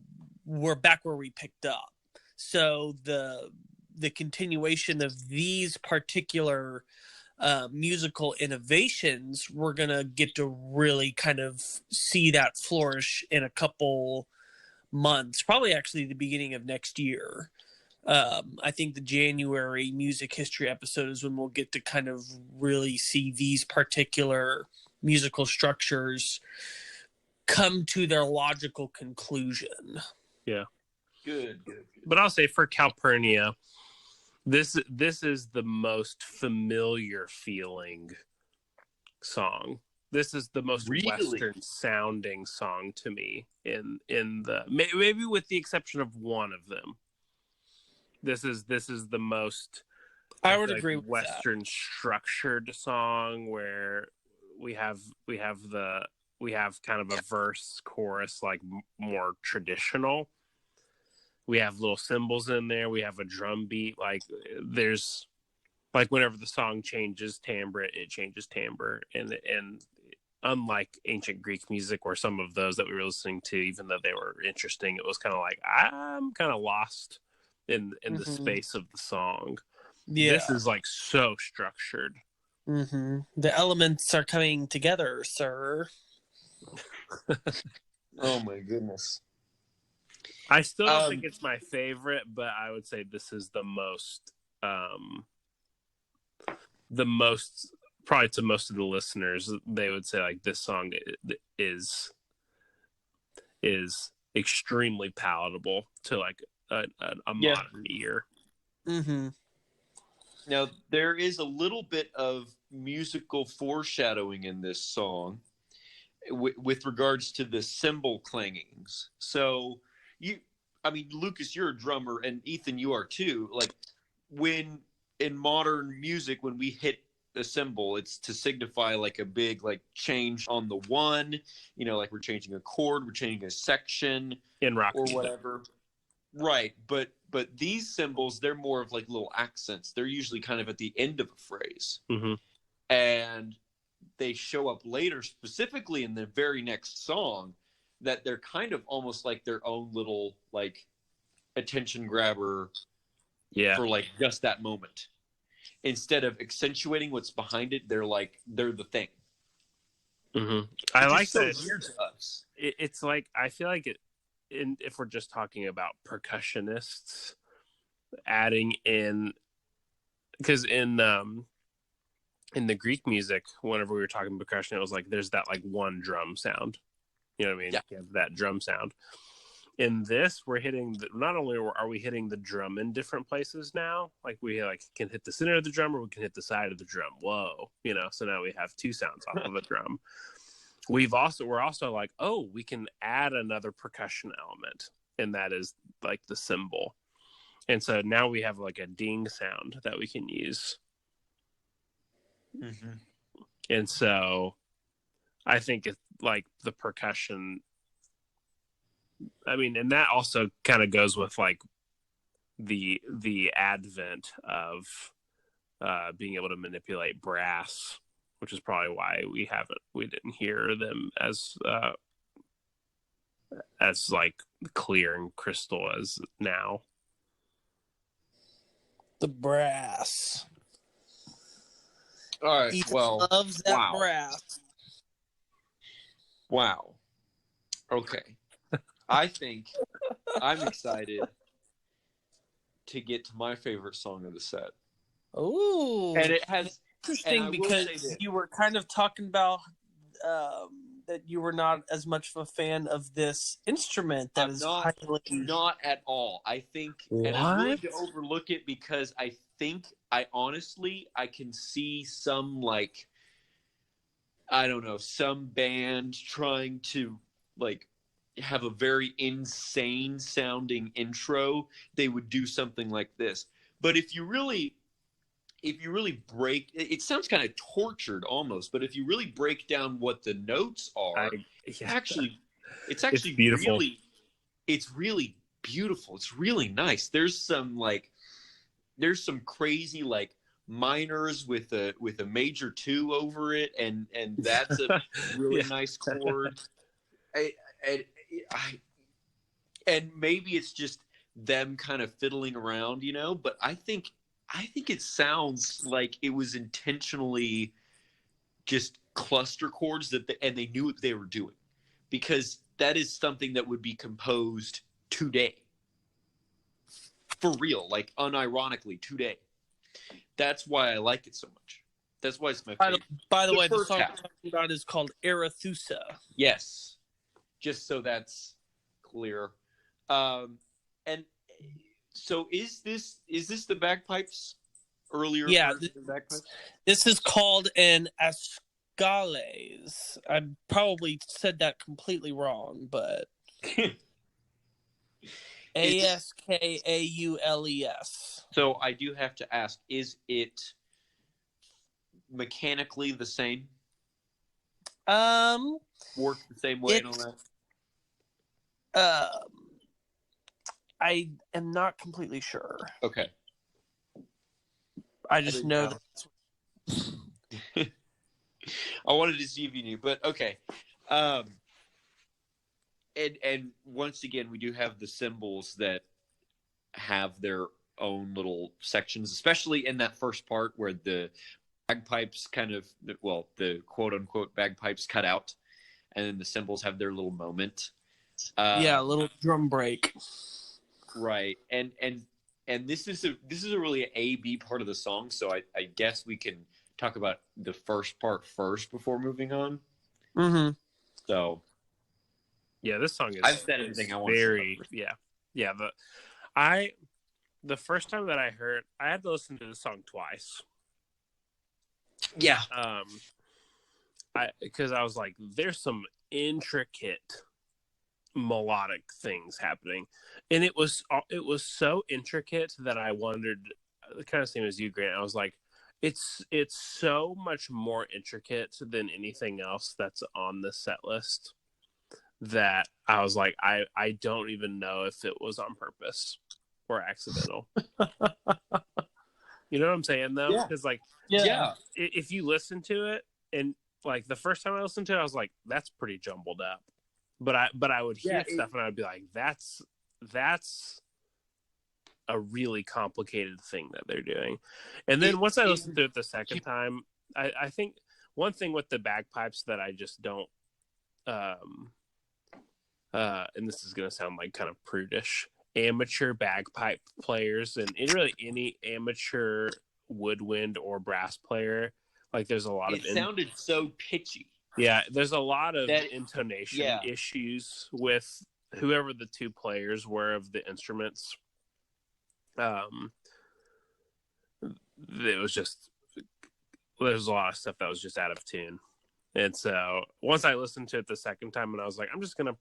we're back where we picked up. So the continuation of these particular musical innovations, we're gonna get to really kind of see that flourish in a couple months, probably actually the beginning of next year. I think the January music history episode is when we'll get to kind of really see these particular musical structures come to their logical conclusion.
Yeah.
Good.
But I'll say for Calpurnia, this is the most familiar feeling song. This is the most Western sounding song to me in the maybe with the exception of one of them. This is the most
I would agree with
Western
that.
structured song where we have kind of a verse chorus like more traditional. We have little cymbals in there. We have a drum beat. Like there's like whenever the song changes timbre, it changes timbre. And unlike ancient Greek music or some of those that we were listening to, even though they were interesting, it was kind of like I'm kind of lost in the space of the song. Yeah. This is like so structured.
Mm-hmm. The elements are coming together, sir.
Oh my goodness.
I still don't think it's my favorite, but I would say this is the most probably to most of the listeners, they would say like this song is extremely palatable to like a modern ear.
Mm-hmm.
Now there is a little bit of musical foreshadowing in this song with regards to the cymbal clangings. So Lucas, you're a drummer, and Ethan, you are too. Like when in modern music, when we hit a cymbal, it's to signify like a big like change on the one, like we're changing a chord, we're changing a section
in rock
or whatever. Right, but these cymbals, they're more of like little accents. They're usually kind of at the end of a phrase, and they show up later, specifically in the very next song, that they're kind of almost like their own little like attention grabber for like just that moment. Instead of accentuating what's behind it, they're the thing.
I like
so
that.
Weird to us.
It's like I feel like it. If we're just talking about percussionists, adding in, because in the Greek music, whenever we were talking percussion, it was like there's that like one drum sound. You know what I mean?
Yeah.
You have that drum sound. In this, we're hitting not only are we hitting the drum in different places now, like we can hit the center of the drum or we can hit the side of the drum. Whoa, so now we have two sounds off of a drum. We're also like, oh, we can add another percussion element, and that is like the cymbal. And so now we have like a ding sound that we can use. And so I think it's like the percussion. I mean, and that also kind of goes with like the advent of being able to manipulate brass, which is probably why we didn't hear them as like clear and crystal as now.
The brass.
All right.
Ethan
Well,
loves that
wow.
brass.
Wow. Okay. I think I'm excited to get to my favorite song of the set.
Ooh,
And it has
interesting
and I will
because
say this.
you were kind of talking about that you were not as much of a fan of this instrument that
I'm
is
not
highly.
not at all. I think and I'm willing to
What?
overlook it because I think I can see some like I don't know, some band trying to like have a very insane sounding intro, they would do something like this. But if you really break it sounds kind of tortured almost, but if you really break down what the notes are,
Yeah.
actually it's
It's beautiful.
it's really beautiful. It's really nice. There's some crazy like minors with a major 2 over it, and that's a really
Yeah.
nice chord. I, I and maybe it's just them kind of fiddling around, but I think it sounds like it was intentionally just cluster chords and they knew what they were doing, because that is something that would be composed today for real, like unironically today. That's why I like it so much. That's why it's my favorite.
By the way, the
first
song
half.
I'm talking about is called Arethusa.
Yes, just so that's clear. And so is this the bagpipes earlier?
Yeah,
version of bagpipes?
This is called an Ascales. I probably said that completely wrong, but Askaules.
So I do have to ask: is it mechanically the same? Work the same way and all that?
I am not completely sure.
Okay.
I just know that.
I wanted to see if you knew, but okay. And once again, we do have the cymbals that have their own little sections, especially in that first part where the bagpipes the quote unquote bagpipes cut out, and then the cymbals have their little moment.
A little drum break.
Right, and this is a really A B part of the song, so I guess we can talk about the first part first before moving on.
Mm-hmm.
So,
yeah, this song is.
I've said everything I want.
Very, yeah. The first time that I had to listen to the song twice.
Yeah.
Because I was like, there's some intricate melodic things happening, and it was so intricate that I wondered, the kind of same as you, Grant. I was like, it's so much more intricate than anything else that's on the set list, that I was like, I don't even know if it was on purpose or accidental. You know what I'm saying, though?
Yeah.
Because
Yeah.
If you listen to it, and like the first time I listened to it, I was like, that's pretty jumbled up. But I would hear stuff and I would be like, that's a really complicated thing that they're doing. And then once I listened to it the second time, I think one thing with the bagpipes that I just don't, and this is going to sound like kind of prudish, amateur bagpipe players and really any amateur woodwind or brass player, like there's a lot of
sounded so pitchy.
Yeah, there's a lot of intonation issues with whoever the two players were of the instruments. It was just, there's a lot of stuff that was just out of tune. And so once I listened to it the second time, and I was like, I'm just gonna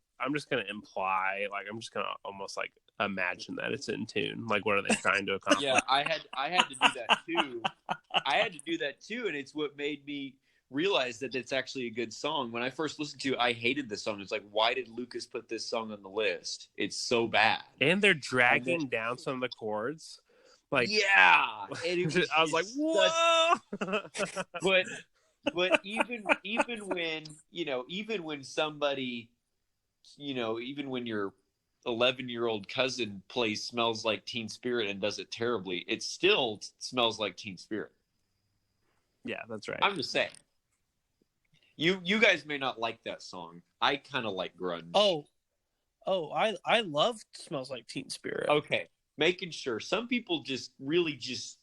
imply, like, I'm just gonna almost like imagine that it's in tune. Like, what are they trying to accomplish?
Yeah, I had to do that too. And it's what made me realize that it's actually a good song. When I first listened to it, I hated the song. It's like, why did Lucas put this song on the list? It's so bad.
And they're dragging down some of the chords. Like,
yeah, and it was
I was like, whoa.
But even when somebody, even when your 11-year-old cousin plays Smells Like Teen Spirit and does it terribly, it still smells like Teen Spirit.
Yeah, that's right.
I'm just saying. You guys may not like that song. I kind of like grunge.
I love Smells Like Teen Spirit.
Okay, making sure. Some people just really just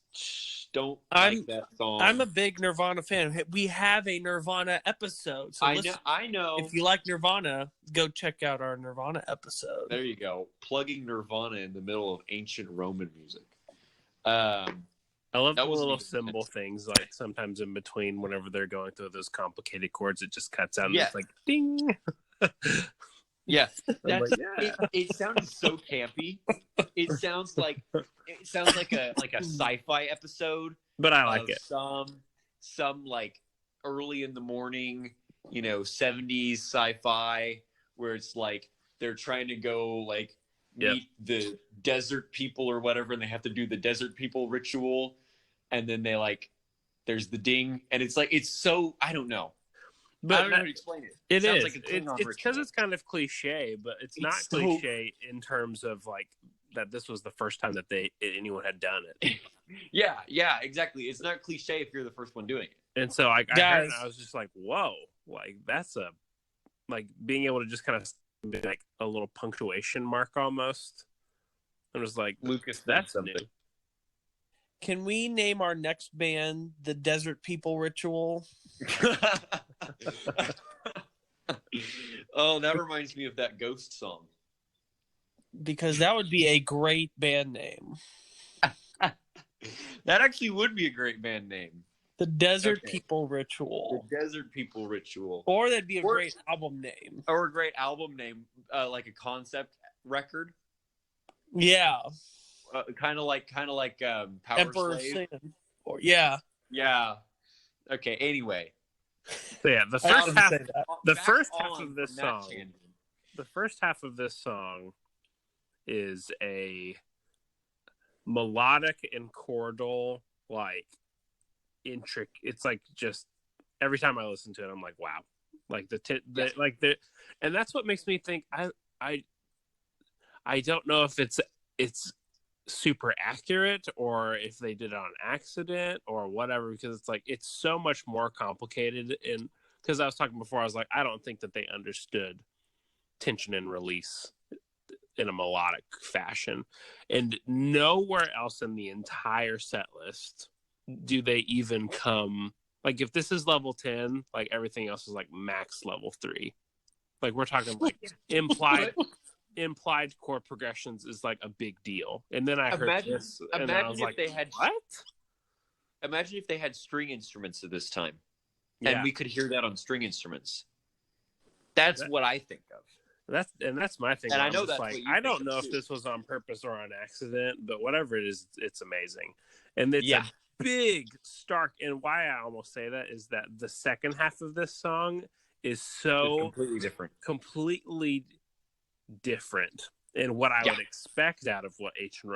don't like that song.
I'm a big Nirvana fan. We have a Nirvana episode. So
I know.
If you like Nirvana, go check out our Nirvana episode.
There you go. Plugging Nirvana in the middle of ancient Roman music.
I love the little symbol things, like sometimes in between whenever they're going through those complicated chords, it just cuts out and it's like ding.
Yeah,
Like, yeah.
It sounds so campy. It sounds like a sci-fi episode.
But I like it.
Some like early in the morning, 70s sci-fi where it's like they're trying to go like meet the desert people or whatever, and they have to do the desert people ritual, and then there's the ding, and it's like it's so I don't know. But I don't know how to explain it.
It
sounds
is.
Like
it's because it's kind of cliche, but it's not cliche in terms of like that this was the first time that anyone had done it.
Yeah, exactly. It's not cliche if you're the first one doing it.
And so I heard it, I was just like, whoa, like that's like being able to just kind of be like a little punctuation mark almost. I was like,
Lucas,
that's something.
new.
Can we name our next band the Desert People Ritual?
Oh, that reminds me of that Ghost song.
Because that would be a great band name.
That actually would be a great band name.
The Desert People Ritual.
The Desert People Ritual.
Or that'd be a great album name.
Or a great album name, like a concept record.
Yeah.
Kind of like Power
Emperor
Slave.
Sin. Or yeah.
Okay. Anyway.
So yeah, the first half of this song. The first half of this song is a melodic and chordal, like intricate. It's like just every time I listen to it, I'm like, wow, like and that's what makes me think. I don't know if it's super accurate or if they did it on accident or whatever, because it's like it's so much more complicated. And because I was talking before, I was like, I don't think that they understood tension and release in a melodic fashion, and nowhere else in the entire set list do they even come like if this is level 10, like everything else is like max level 3. Like we're talking like implied chord progressions is like a big deal. And then I heard this and I was like, what?
Imagine if they had string instruments at this time and we could hear that on string instruments. That's what I think of.
That's my thing.
And I know
that's like, I don't know if this was on purpose or on accident, but whatever it is, it's amazing. And it's a big stark, and why I almost say that is that the second half of this song is so completely different in what I would expect out of what ancient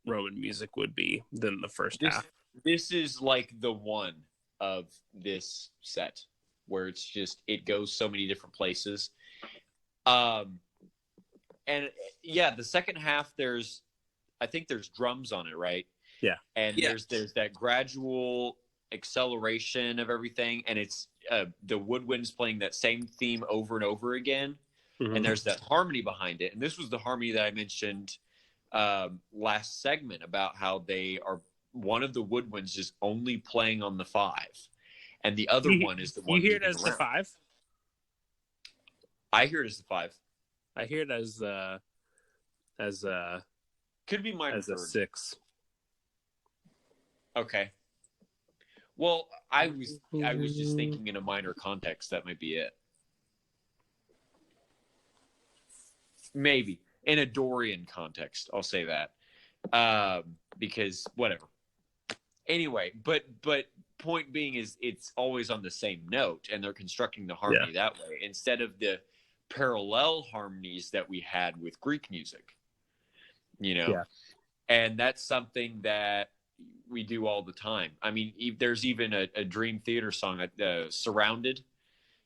Roman music would be than the first half.
This is like the one of this set where it's just it goes so many different places. And the second half I think there's drums on it, right?
Yeah.
And there's that gradual acceleration of everything, and it's the woodwinds playing that same theme over and over again. Mm-hmm. And there's that harmony behind it. And this was the harmony that I mentioned last segment about how they are one of the woodwinds is only playing on the 5, and the other one is the one.
You hear it as the 5?
I hear it as the 5.
I hear it as
could be minor
as a 6.
Okay. Well, I was just thinking in a minor context. That might be it. Maybe in a Dorian context, I'll say that because whatever. Anyway, but point being is it's always on the same note, and they're constructing the harmony that way instead of the parallel harmonies that we had with Greek music. And that's something that we do all the time. I mean, there's even a Dream Theater song, Surrounded,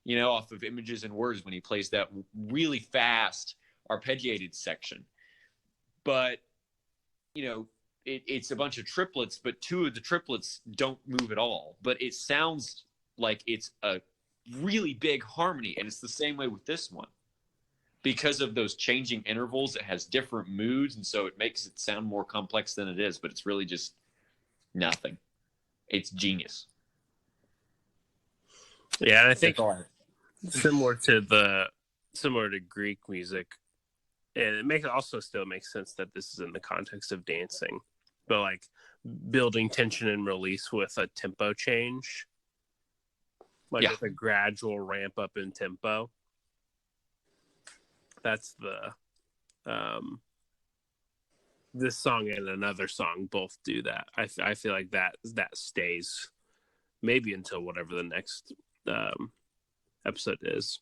off of Images and Words, when he plays that really fast arpeggiated section. But, it's a bunch of triplets, but two of the triplets don't move at all. But it sounds like it's a really big harmony, and it's the same way with this one. Because of those changing intervals, it has different moods, and so it makes it sound more complex than it is, but it's really just nothing. It's genius.
Yeah, and I think similar to Greek music, and it also still makes sense that this is in the context of dancing, but like building tension and release with a tempo change, like with a gradual ramp up in tempo. That's this song and another song both do that. I feel like that stays maybe until whatever the next episode is,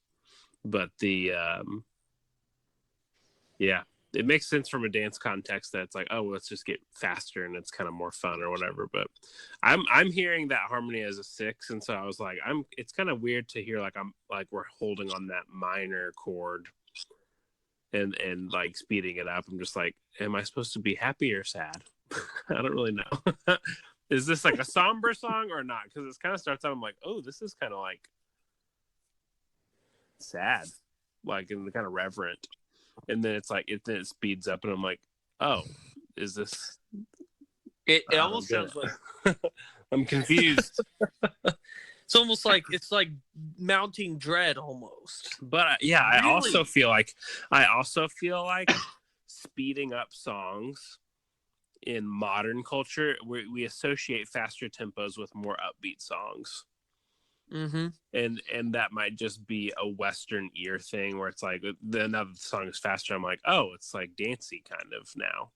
but it makes sense from a dance context that it's like, oh, let's just get faster and it's kind of more fun or whatever. But I'm hearing that harmony as a 6, and so I was like, it's kind of weird to hear we're holding on that minor chord and like speeding it up. I'm just like, am I supposed to be happy or sad? I don't really know. Is this like a somber song or not? Because it kind of starts out, I'm like, oh, this is kind of like sad, like, and kind of reverent. And then it's like, then it speeds up and I'm like, oh, is this?
It almost sounds like
I'm confused.
It's almost like it's like mounting dread almost.
But yeah,
Really?
I also feel like speeding up songs in modern culture, we associate faster tempos with more upbeat songs.
Mm-hmm.
And that might just be a Western ear thing where it's like, now that the song is faster, I'm like, oh, it's like dancey kind of now.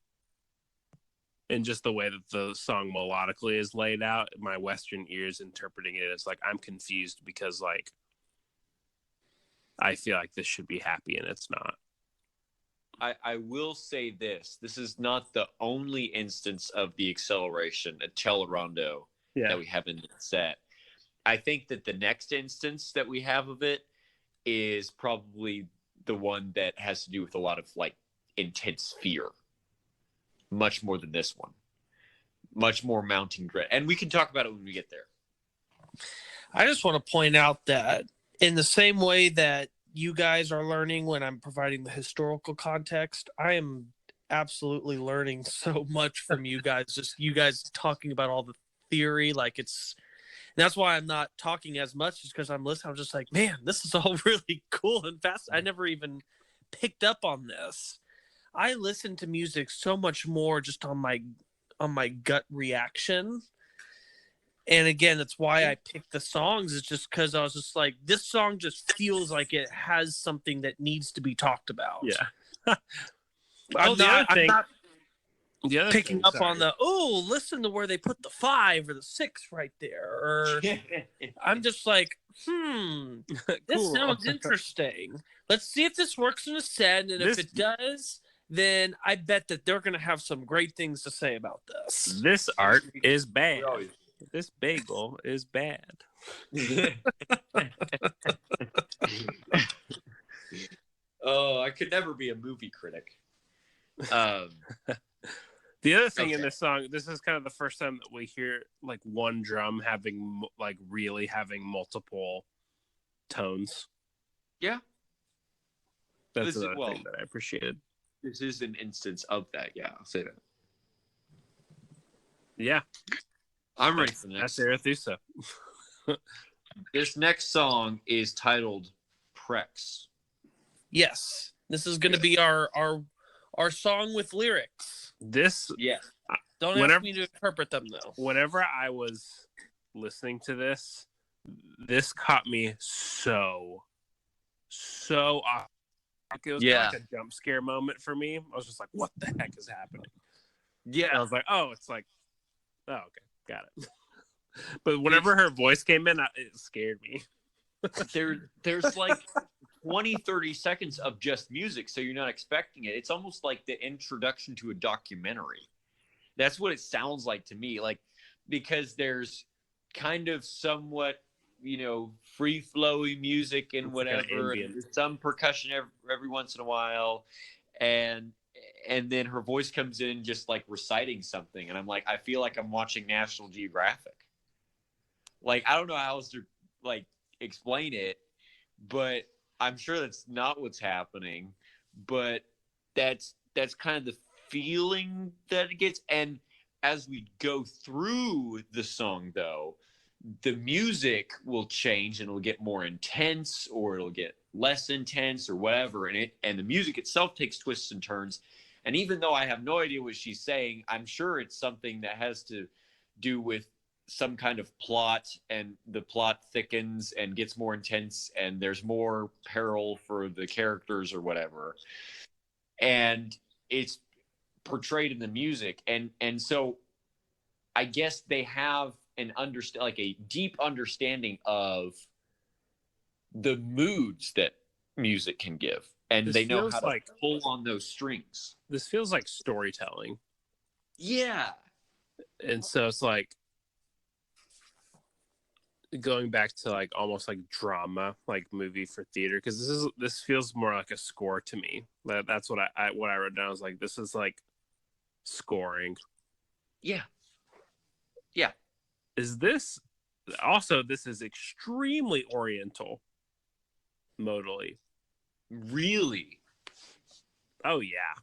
And just the way that the song melodically is laid out, my Western ears interpreting it as like, I'm confused because like I feel like this should be happy and it's not.
I will say this is not the only instance of the acceleration at Celerando that we have in the set. I think that the next instance that we have of it is probably the one that has to do with a lot of like intense fear, much more than this one, much more mounting dread. And we can talk about it when we get there.
I just want to point out that in the same way that you guys are learning when I'm providing the historical context, I am absolutely learning so much from you guys. Just you guys talking about all the theory, like it's. And that's why I'm not talking as much, just because I'm listening. I'm just like, man, this is all really cool and fast. I never even picked up on this. I listen to music so much more just on my gut reaction. And again, that's why I picked the songs. It's just because I was just like, this song just feels like it has something that needs to be talked about.
Yeah.
I'm not
the other
picking
thing,
up
sorry.
on the, oh, listen to where they put the 5 or the 6 right there. Or I'm just like, this
Cool.
sounds interesting. Let's see if this works in a set. And if it does, then I bet that they're going to have some great things to say about this.
This art is bad. This bagel is bad.
Oh, I could never be a movie critic.
The other thing in this song, this is kind of the first time that we hear like one drum really having multiple tones.
Yeah.
That's another thing that I appreciated.
This is an instance of that. Yeah, I'll say that.
Yeah.
I'm ready for the next.
That's Arethusa.
This next song is titled Prex.
Yes. This is going to be our song with lyrics. Don't ask me to interpret them though.
Whenever I was listening to this caught me so off. It was like a jump scare moment for me. I was just like, what the heck is happening?
Yeah.
And I was like, oh, it's like, oh, okay, got it. But whenever her voice came in, it scared me.
There's like 20, 30 seconds of just music, so you're not expecting it. It's almost like the introduction to a documentary. That's what it sounds like to me. Like, because there's kind of somewhat, free-flowy music and whatever, and some percussion every once in a while, and and then her voice comes in just like reciting something, and I'm like, I feel like I'm watching National Geographic. Like, I don't know how else to like explain it, but I'm sure that's not what's happening. But that's kind of the feeling that it gets. And as we go through the song, though, the music will change and it'll get more intense, or it'll get less intense, or whatever. And the music itself takes twists and turns. And even though I have no idea what she's saying, I'm sure it's something that has to do with some kind of plot, and the plot thickens and gets more intense, and there's more peril for the characters or whatever. And it's portrayed in the music. And so I guess they have like a deep understanding of the moods that music can give, and they know how to pull on those strings.
This feels like storytelling.
Yeah.
And so it's like going back to like almost like drama, like movie for theater, because this feels more like a score to me. That's what I wrote down. I was like, this is like scoring.
Yeah.
This is extremely oriental modally.
Really?
Oh yeah.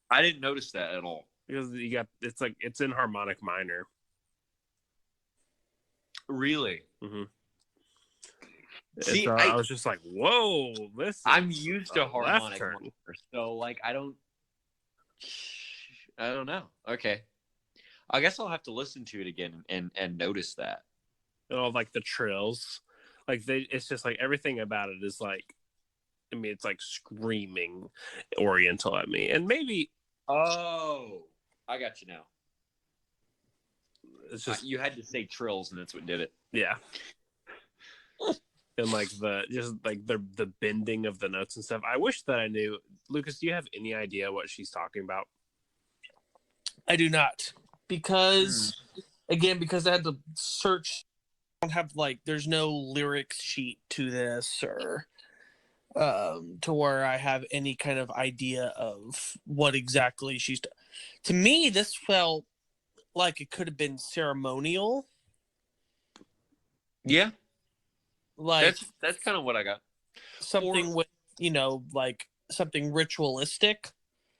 I didn't notice that at all.
Because it's in harmonic minor.
Really?
Mm-hmm.
See,
so I was just like, whoa,
I'm used to harmonic minor, so like I don't know. Okay. I guess I'll have to listen to it again and notice that.
Like the trills. Like it's just like everything about it is like, I mean, it's like screaming oriental at me. And maybe
I got you now.
It's just
you had to say trills, and that's what did it.
Yeah. And like the bending of the notes and stuff. I wish that I knew. Lucas, do you have any idea what she's talking about?
I do not, because because I had to search. I don't have there's no lyrics sheet to this, or to where I have any kind of idea of what exactly she's. To me, this felt like it could have been ceremonial.
Yeah.
Like
that's kind of what I got.
Something with like something ritualistic.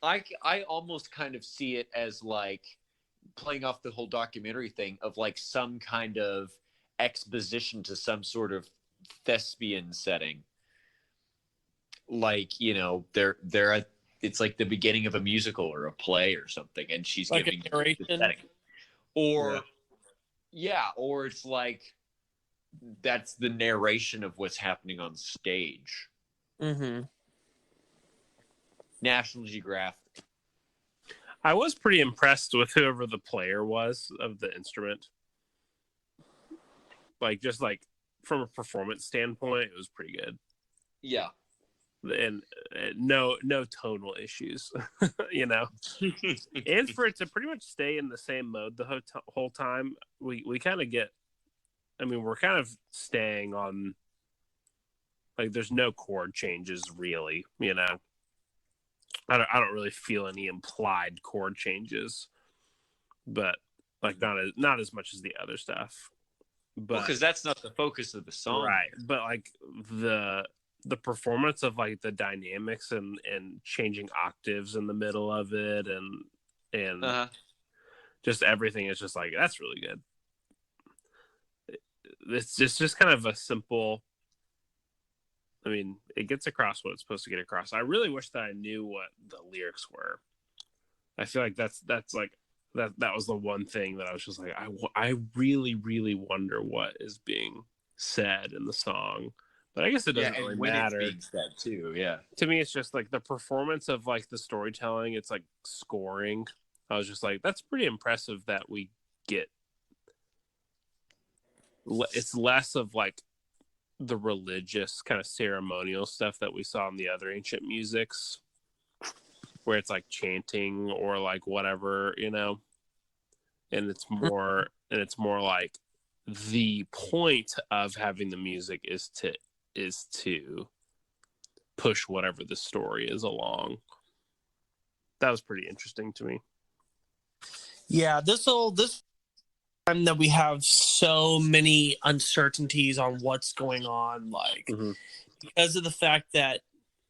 I almost kind of see it as like playing off the whole documentary thing of like some kind of exposition to some sort of thespian setting. Like, they're at, it's like the beginning of a musical or a play or something, and she's
like
giving
a narration.
Or or it's like that's the narration of what's happening on stage.
Mm-hmm.
National Geographic.
I was pretty impressed with whoever the player was of the instrument. Like, just like from a performance standpoint, it was pretty good.
Yeah.
And no tonal issues, and for it to pretty much stay in the same mode the whole time, we kind of get, I mean, we're kind of staying on, like, there's no chord changes really, I don't really feel any implied chord changes, but like not as much as the other stuff. But
because that's not the focus of the song,
right? But like the performance of like the dynamics and changing octaves in the middle of it, and just everything is just like, that's really good. It's just kind of a simple, I mean, it gets across what it's supposed to get across. I really wish that I knew what the lyrics were. I feel like that's like that was the one thing that I was just like, I really, really wonder what is being said in the song. But I guess it doesn't really matter.
It's being said too, yeah.
To me, it's just like the performance of like the storytelling. It's like scoring. I was just like, that's pretty impressive that we get. It's less of like the religious kind of ceremonial stuff that we saw in the other ancient musics, where it's like chanting or like whatever, and it's more like the point of having the music is to push whatever the story is along. that was pretty interesting to me.
Yeah, this time that we have so many uncertainties on what's going on, like because of the fact that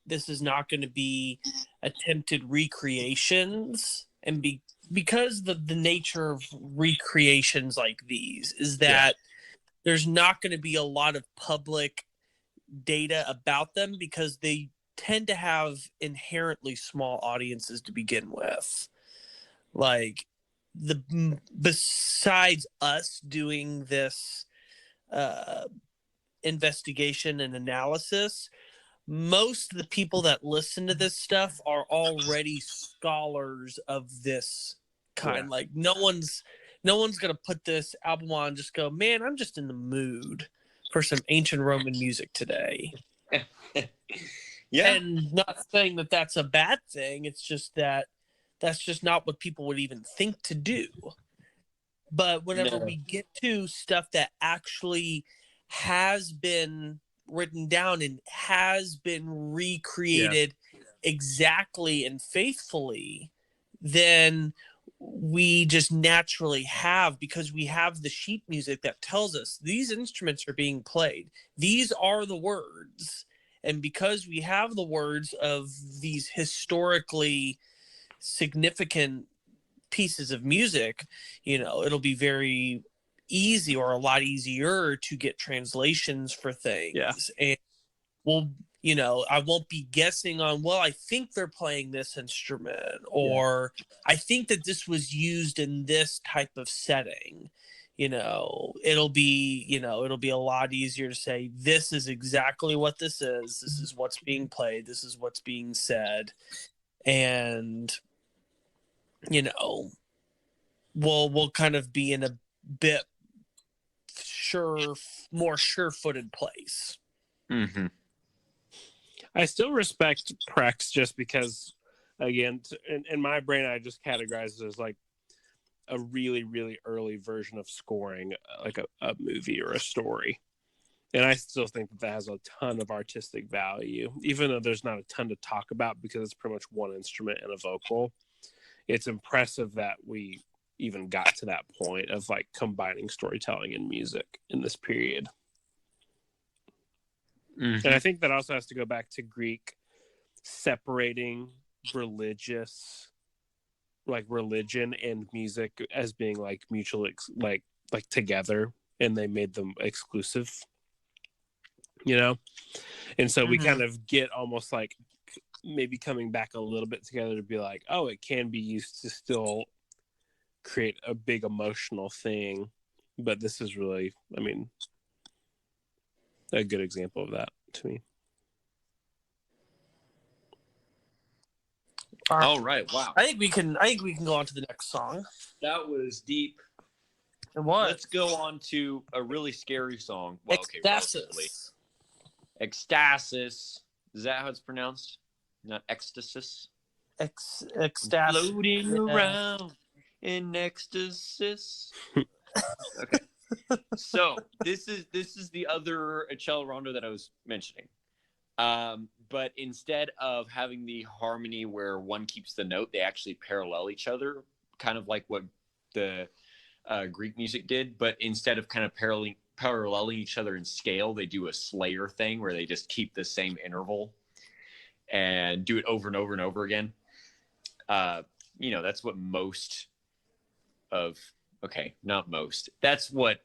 this is not going to be attempted recreations, and because the nature of recreations like these is that there's not going to be a lot of public data about them, because they tend to have inherently small audiences to begin with. Like, besides us doing this investigation and analysis, most of the people that listen to this stuff are already scholars of this kind. Like, no one's gonna put this album on and just go, man, I'm just in the mood for some ancient Roman music today. And not saying that that's a bad thing, it's just that that's just not what people would even think to do. But whenever we get to stuff that actually has been written down and has been recreated exactly and faithfully, then we just naturally have, because we have the sheet music that tells us these instruments are being played. These are the words. And because we have the words of these historically significant pieces of music, it'll be very easy, or a lot easier, to get translations for things. And I won't be guessing on, well, I think they're playing this instrument, or I think that this was used in this type of setting. It'll be a lot easier to say, this is exactly what this is what's being played, this is what's being said. And we'll kind of be in a bit more sure-footed place.
I still respect Prex, just because, again, in my brain, I just categorize it as like a really, really early version of scoring like a movie or a story. And I still think that has a ton of artistic value, even though there's not a ton to talk about because it's pretty much one instrument and a vocal. It's impressive that we even got to that point of like combining storytelling and music in this period. And I think that also has to go back to Greek separating religion and music as being like mutual, like together, and they made them exclusive, and so we kind of get almost like maybe coming back a little bit together to be like, oh, it can be used to still create a big emotional thing, but this is really, a good example of that to me.
All right. Wow.
I think we can go on to the next song.
That was deep.
It was.
Let's go on to a really scary song. Well,
Ecstasis.
Ecstasis. Is that how it's pronounced? Not ecstasis?
Ecstasis.
Floating around in ecstasis. Okay. So this is the other cello rondo that I was mentioning. But instead of having the harmony where one keeps the note, they actually parallel each other, kind of like what the Greek music did. But instead of kind of paralleling each other in scale, they do a Slayer thing where they just keep the same interval and do it over and over and over again. That's what that's what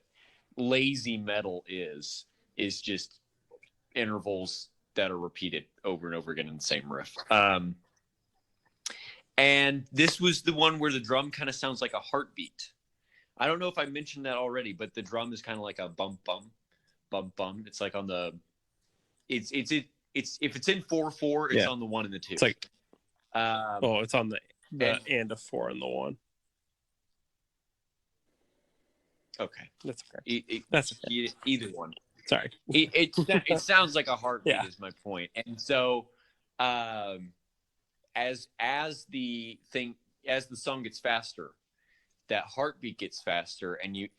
lazy metal is just intervals that are repeated over and over again in the same riff. And this was the one where the drum kind of sounds like a heartbeat. I don't know if I mentioned that already, but the drum is kind of like a bum bum bum bum. It's like on the it's if it's in 4/4, it's on the 1 and the 2.
It's like it's on the and a 4 and the 1.
Okay,
that's okay.
Either one.
Sorry,
it sounds like a heartbeat is my point. And so, as the song gets faster, that heartbeat gets faster, and you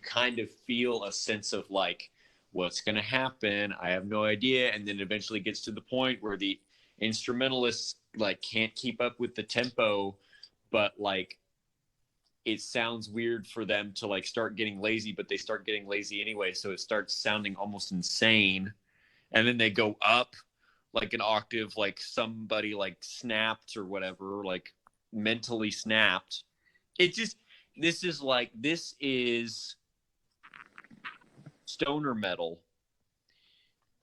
kind of feel a sense of like, what's going to happen? I have no idea. And then eventually gets to the point where instrumentalists like can't keep up with the tempo, but like it sounds weird for them to like start getting lazy, but they start getting lazy anyway, so it starts sounding almost insane. And then they go up like an octave, like somebody like snapped or whatever, like mentally snapped. It just, this is stoner metal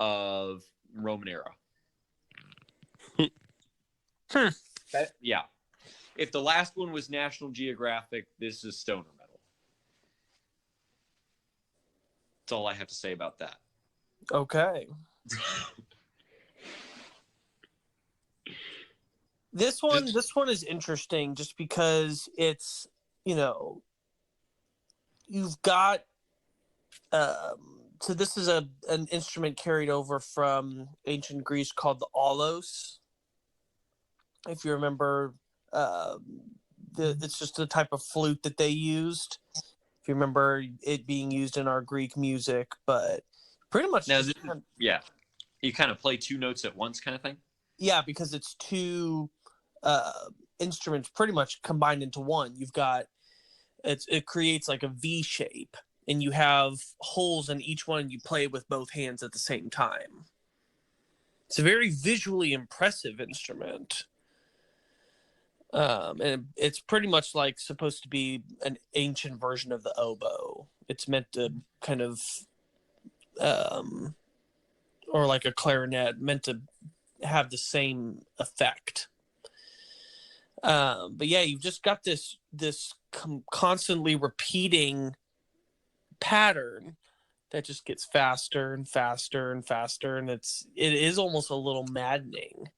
of Roman era. Yeah. If the last one was National Geographic, this is stoner metal. That's all I have to say about that.
Okay. This one is interesting just because it's, you've got so this is an instrument carried over from ancient Greece called the aulos. If you remember, it's just a type of flute that they used. If you remember it being used in our Greek music, but pretty much
now, you kind of play two notes at once, kind of thing.
Yeah, because it's two instruments pretty much combined into one. You've got it creates like a V shape, and you have holes in each one. And you play with both hands at the same time. It's a very visually impressive instrument. And it's pretty much like supposed to be an ancient version of the oboe. It's meant to kind of, or like a clarinet, meant to have the same effect. But yeah, you've just got this constantly repeating pattern that just gets faster and faster and faster, and it is almost a little maddening.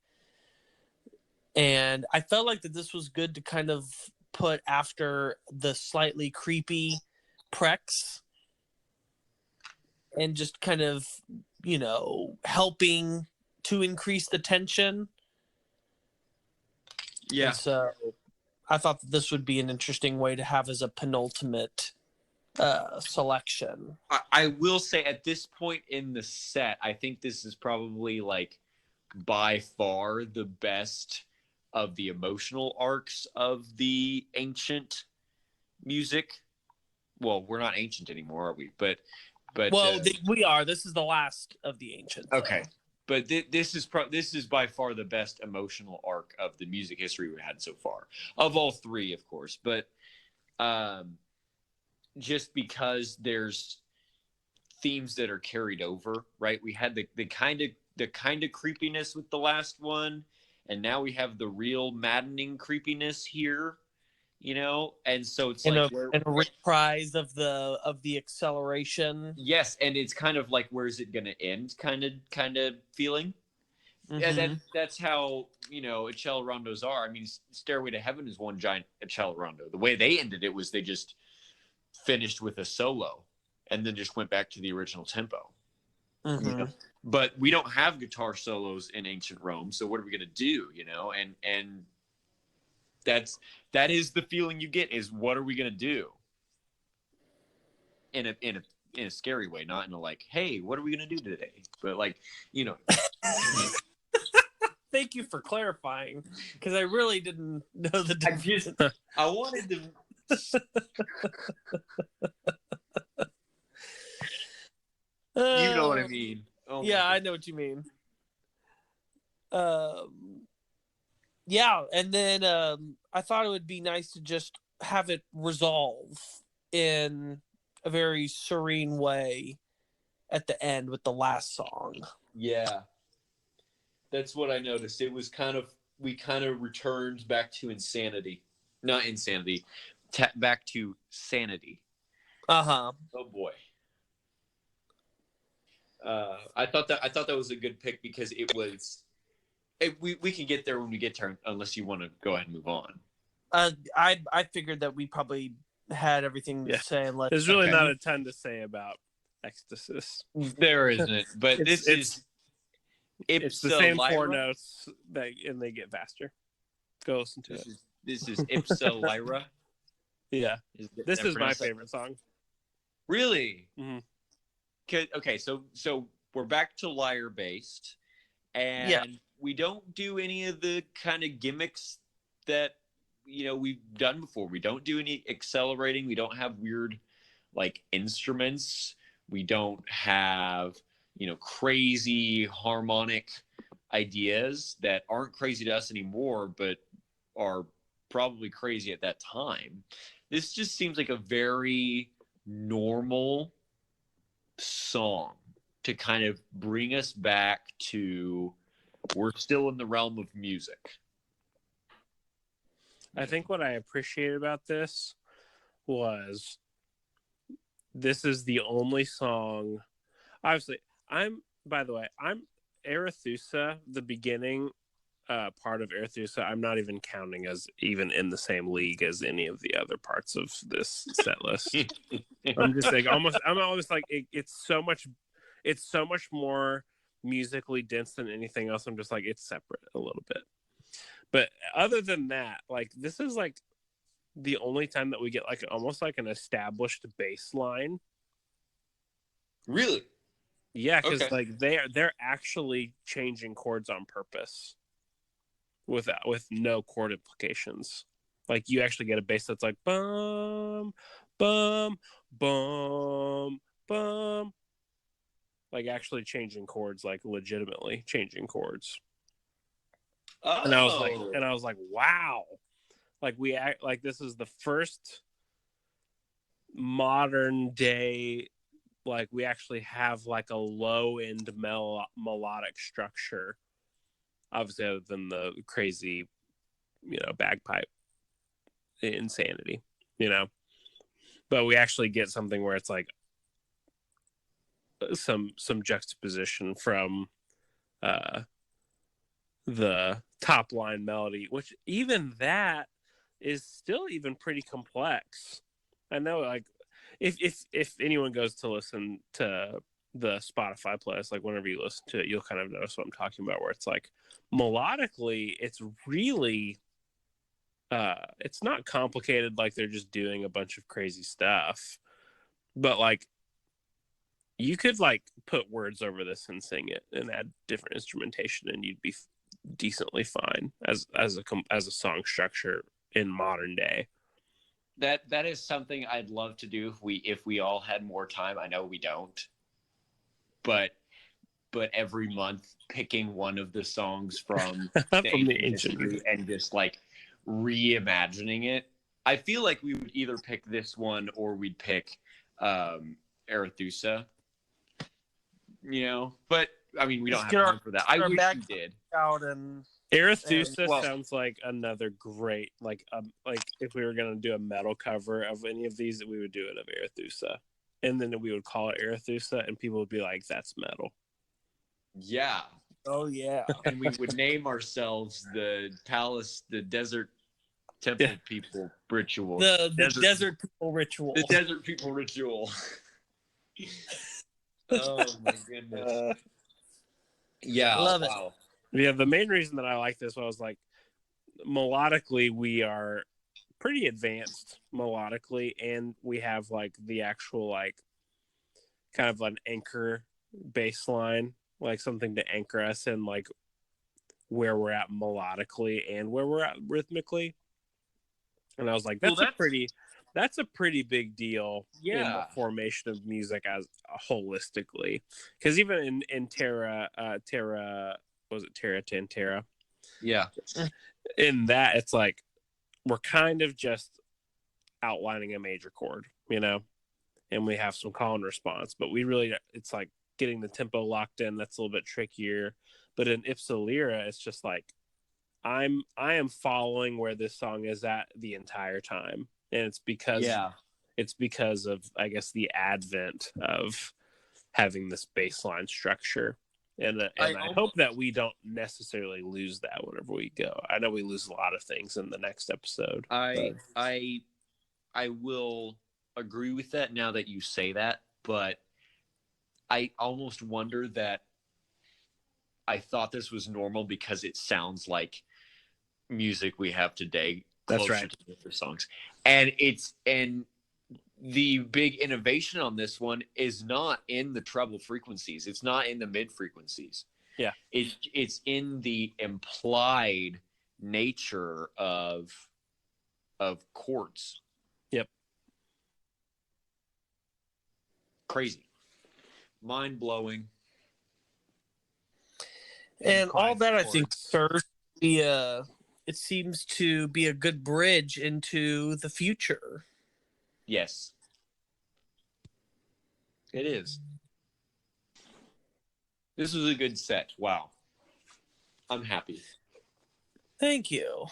And I felt like that this was good to kind of put after the slightly creepy prex and just kind of, helping to increase the tension.
Yeah.
And so I thought that this would be an interesting way to have as a penultimate selection.
I will say at this point in the set, I think this is probably like by far the best of the emotional arcs of the ancient music. Well, we're not ancient anymore, are we? But
we are. This is the last of the ancients.
Okay, but this is by far the best emotional arc of the music history we've had so far, of all three, of course. But just because there's themes that are carried over, right? We had the kind of creepiness with the last one. And now we have the real maddening creepiness here, and so it's
and
like
a reprise of the acceleration.
Yes, and it's kind of like, where's it going to end? Kind of feeling. Mm-hmm. And that's how Eccello Rondos are. I mean, Stairway to Heaven is one giant Eccello Rondo. The way they ended it was they just finished with a solo, and then just went back to the original tempo.
Mm-hmm.
But we don't have guitar solos in ancient Rome, so what are we going to do? And that is the feeling you get, is what are we going to do? In a scary way, not in a like, hey, what are we going to do today? But like,
Thank you for clarifying, because I really didn't know the difference.
I wanted to. You know what I mean.
Oh yeah, I know what you mean. Yeah, and then I thought it would be nice to just have it resolve in a very serene way at the end with the last song.
Yeah. That's what I noticed. It was we kind of returned back to insanity. Not insanity. Back to sanity.
Uh-huh.
Oh boy. I thought that was a good pick, because it was. We can get there when we get there, unless you want to go ahead and move on.
I figured that we probably had everything to say.
There's really not a ton to say about Ecstasis.
There isn't, but it's
the same four notes and they get faster. Go listen to it.
This is Ipsa Lyra.
Yeah, this is my favorite song.
Really?
Mm-hmm.
Okay, so we're back to lyre based, and we don't do any of the kind of gimmicks that we've done before. We don't do any accelerating. We don't have weird like instruments. We don't have crazy harmonic ideas that aren't crazy to us anymore, but are probably crazy at that time. This just seems like a very normal song to kind of bring us back to we're still in the realm of music.
I think what I appreciated about this was this is the only song. Obviously, I'm Arethusa, the beginning part of Arethusa, I'm not even counting as even in the same league as any of the other parts of this set list. I'm just like I'm almost like it's so much more musically dense than anything else. I'm just like it's separate a little bit. But other than that, like this is like the only time that we get like almost like an established bass line.
Really?
Yeah, because like they're actually changing chords on purpose with no chord implications. Like you actually get a bass that's like bum bum bum bum, like actually changing chords, like legitimately changing chords.
Oh.
And I was like, wow. Like this is the first modern day, like we actually have like a low end melodic structure, obviously other than the crazy, bagpipe insanity, but we actually get something where it's like some juxtaposition from the top line melody, which even that is still even pretty complex. I know, like if anyone goes to listen to the Spotify playlist, like whenever you listen to it, you'll kind of notice what I'm talking about, where it's like melodically, it's really it's not complicated, like they're just doing a bunch of crazy stuff, but like you could like put words over this and sing it and add different instrumentation and you'd be decently fine as a song structure in modern day.
That is something I'd love to do if we all had more time. I know we don't, but every month picking one of the songs from the ancient history and just like reimagining it. I feel like we would either pick this one or we'd pick Arethusa. But I mean, we don't have time for that. I wish we did.
Arethusa sounds like another great, like if we were gonna do a metal cover of any of these, we would do it of Arethusa, and then we would call it Arethusa, and people would be like, "That's metal."
Yeah.
Oh yeah.
And we would name ourselves the Desert Temple People Ritual.
The Desert People Ritual.
The Desert People Ritual. Oh my goodness. Yeah.
Love it.
Yeah, the main reason that I like this was like melodically we are pretty advanced melodically, and we have like the actual like kind of an anchor bass line, like something to anchor us in like where we're at melodically and where we're at rhythmically. And I was like, that's a pretty big deal in the formation of music as holistically. Because even in Terra, was it Terra Tantera?
Yeah.
In that, it's like we're kind of just outlining a major chord, and we have some call and response. But it's like getting the tempo locked in. That's a little bit trickier. But in Ipsa Lyra, it's just like I am following where this song is at the entire time. And it's because of, I guess, the advent of having this baseline structure. And I hope that we don't necessarily lose that whenever we go. I know we lose a lot of things in the next episode.
I will agree with that now that you say that, but I almost wonder that I thought this was normal because it sounds like music we have today.
That's right.
To other songs. And the big innovation on this one is not in the treble frequencies. It's not in the mid frequencies.
Yeah.
It's in the implied nature of chords.
Yep.
Crazy. Mind blowing.
And all that, I think,
chords.
serves the it seems to be a good bridge into the future.
Yes. It is. This was a good set. Wow. I'm happy.
Thank you.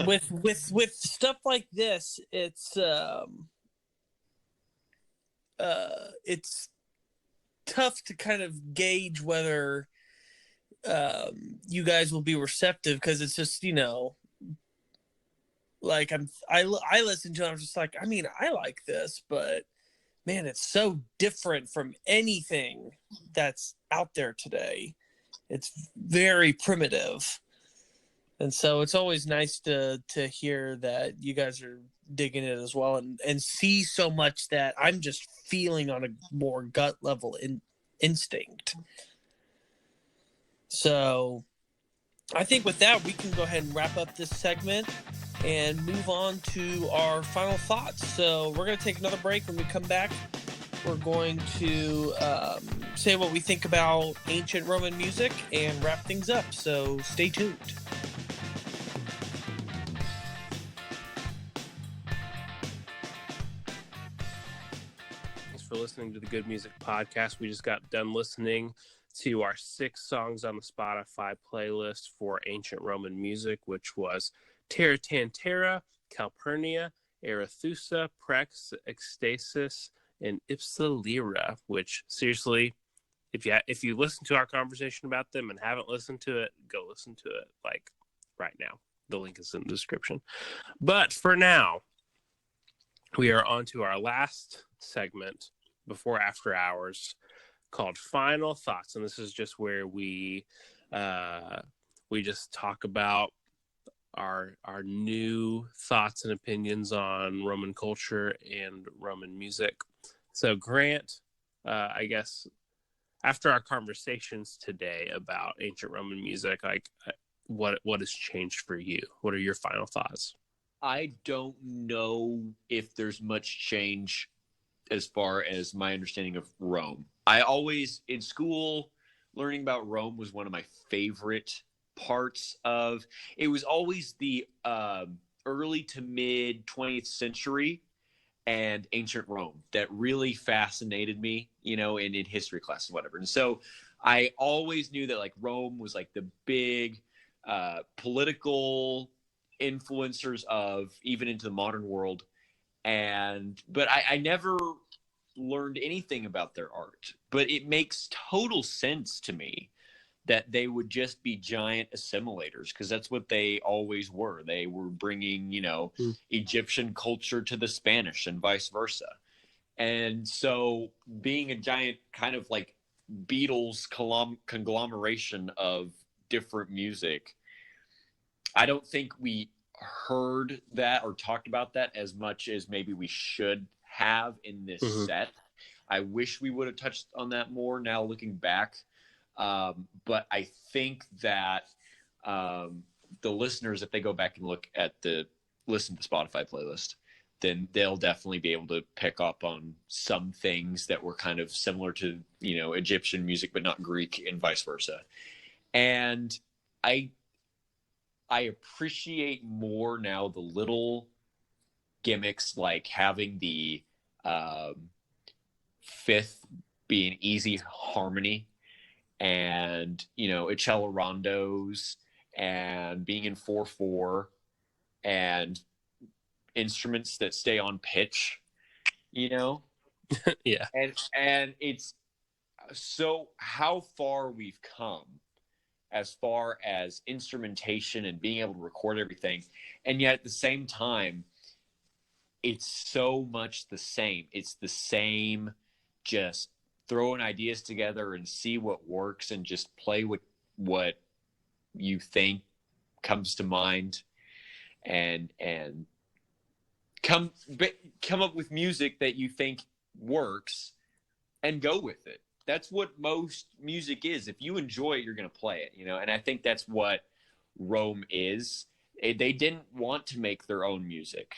With stuff like this, it's tough to kind of gauge whether you guys will be receptive, because it's just, you know, like I listen to it, I'm just like, I mean, I like this, but man, it's so different from anything that's out there today. It's very primitive. And so it's always nice to hear that you guys are digging it as well, and see so much that I'm just feeling on a more gut level instinct. So I think with that, we can go ahead and wrap up this segment and move on to our final thoughts. So we're going to take another break. When we come back, we're going to say what we think about ancient Roman music and wrap things up. So stay tuned.
Thanks for listening to the Good Music Podcast. We just got done listening to our 6 songs on the Spotify playlist for ancient Roman music, which was Terra Tantara, Calpurnia, Arethusa, Prex, Ecstasis, and Ipsa Lyra, which, seriously, if you listen to our conversation about them and haven't listened to it, go listen to it, like, right now. The link is in the description. But for now, we are on to our last segment before After Hours, called Final Thoughts, and this is just where we just talk about our new thoughts and opinions on Roman culture and Roman music. So Grant, I guess after our conversations today about ancient Roman music, like what has changed for you? What are your final thoughts?
I don't know if there's much change as far as my understanding of Rome. I always, in school, learning about Rome was one of my favorite parts of it. Was always the early to mid 20th century and ancient Rome that really fascinated me, you know, in history class and whatever. And so I always knew that like Rome was like the big political influencers of even into the modern world. But I never learned anything about their art. But it makes total sense to me that they would just be giant assimilators, because that's what they always were. They were bringing, you know, Egyptian culture to the Spanish and vice versa. And so being a giant kind of like Beatles conglomeration of different music, I don't think we heard that or talked about that as much as maybe we should have in this set. I wish we would have touched on that more now looking back. But I think that the listeners, if they go back and listen to the Spotify playlist, then they'll definitely be able to pick up on some things that were kind of similar to, you know, Egyptian music, but not Greek, and vice versa. And I appreciate more now the little gimmicks, like having the fifth be an easy harmony, and, you know, cello rondos, and being in 4/4, and instruments that stay on pitch, you know.
Yeah.
And it's so how far we've come as far as instrumentation and being able to record everything, and yet at the same time it's so much the same. It's the same, just throwing ideas together and see what works, and just play with what you think comes to mind, and come up with music that you think works and go with it. That's what most music is. If you enjoy it, you're going to play it, you know? And I think that's what Rome is. They didn't want to make their own music.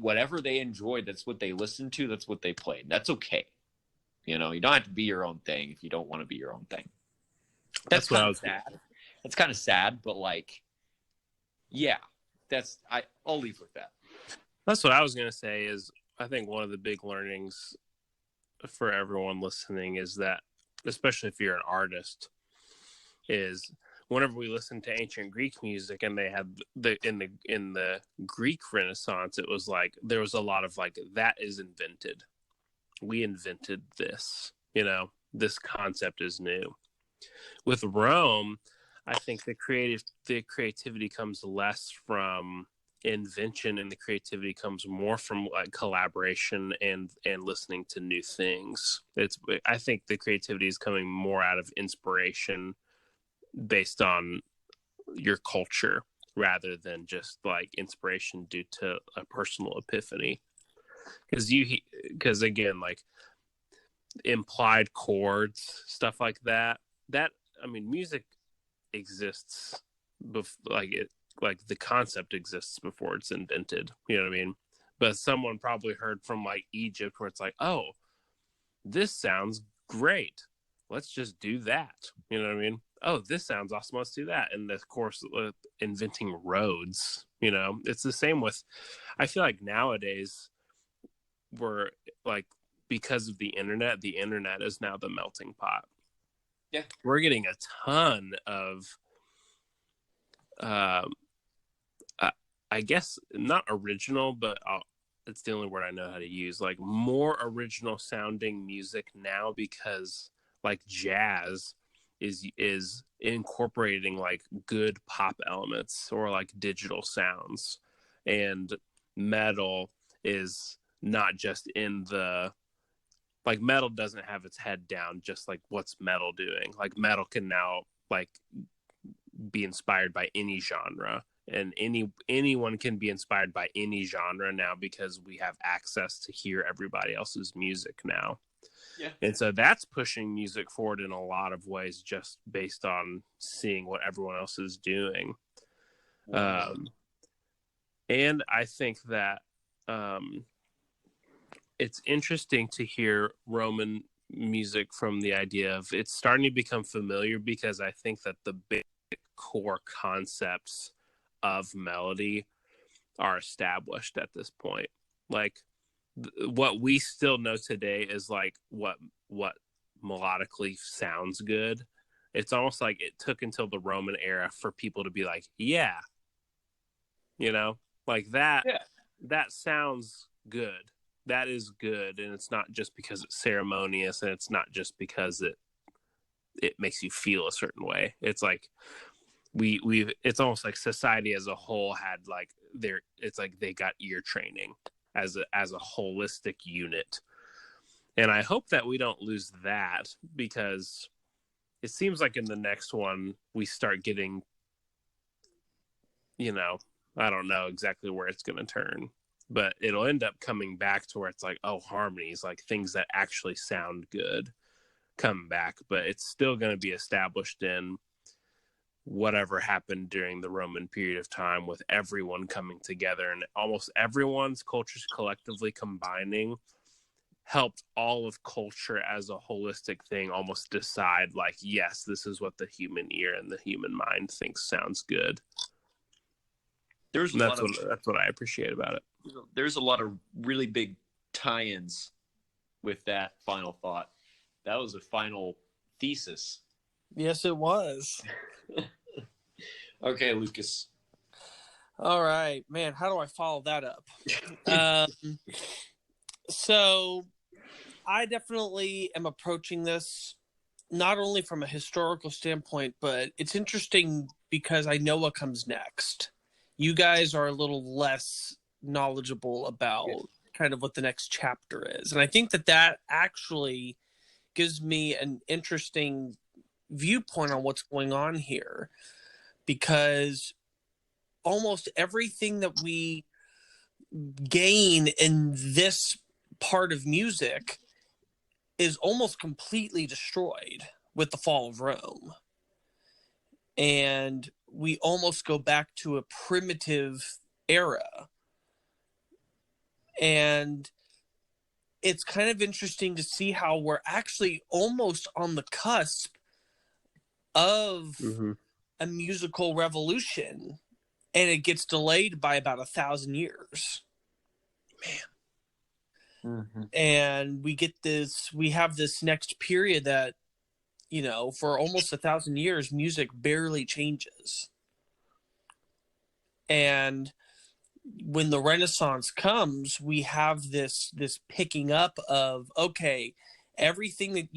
Whatever they enjoyed, that's what they listened to, that's what they played. That's okay. You know, you don't have to be your own thing if you don't want to be your own thing. That's
what
kind
I
of
was
sad. That's kind of sad, but like, yeah, I'll leave with that.
That's what I was going to say is I think one of the big learnings for everyone listening is that, especially if you're an artist, is whenever we listen to ancient Greek music and they had in the Greek Renaissance, it was like there was a lot of like, that is invented. We invented this, you know, this concept is new. With Rome, I think the creativity comes less from invention, and the creativity comes more from like collaboration and listening to new things. I think the creativity is coming more out of inspiration based on your culture rather than just like inspiration due to a personal epiphany. Because again, like implied chords, stuff like that I mean, music exists like the concept exists before it's invented, you know what I mean? But someone probably heard from like Egypt where it's like, oh, this sounds great, let's just do that, you know what I mean? Oh, this sounds awesome, let's do that. And of course, inventing roads, you know, it's the same with, I feel like nowadays we're like, because of the internet is now the melting pot.
Yeah, we're
getting a ton of I guess not original, but it's the only word I know how to use, like more original sounding music now, because like jazz is incorporating like good pop elements or like digital sounds, and metal is not just in the, like metal doesn't have its head down just like what's metal doing. Like metal can now like be inspired by any genre, and anyone can be inspired by any genre now because we have access to hear everybody else's music now.
Yeah.
And so that's pushing music forward in a lot of ways just based on seeing what everyone else is doing. Wow. And I think that it's interesting to hear Roman music from the idea of it's starting to become familiar, because I think that the big core concepts of melody are established at this point. Like what we still know today is like what melodically sounds good. It's almost like it took until the Roman era for people to be like, yeah, you know, like that, yeah, that sounds good. That is good. And it's not just because it's ceremonious, and it's not just because it makes you feel a certain way. It's like it's almost like society as a whole had like it's like they got ear training as a holistic unit. And I hope that we don't lose that, because it seems like in the next one we start getting, you know, I don't know exactly where it's going to turn, but it'll end up coming back to where it's like, oh, harmonies, like things that actually sound good come back, but it's still going to be established in whatever happened during the Roman period of time, with everyone coming together and almost everyone's cultures collectively combining, helped all of culture as a holistic thing almost decide like, yes, this is what the human ear and the human mind thinks sounds good. That's what I appreciate about it.
There's a lot of really big tie-ins with that final thought. That was a final thesis.
Yes, it was.
Okay, Lucas.
All right, man. How do I follow that up? So I definitely am approaching this not only from a historical standpoint, but it's interesting because I know what comes next. You guys are a little less knowledgeable about kind of what the next chapter is. And I think that actually gives me an interesting viewpoint on what's going on here, because almost everything that we gain in this part of music is almost completely destroyed with the fall of Rome. And we almost go back to a primitive era. And it's kind of interesting to see how we're actually almost on the cusp of a musical revolution, and it gets delayed by about 1,000 years. Man. And we have this next period that, for almost 1,000 years, music barely changes. And when the Renaissance comes, we have this picking up of, okay, everything that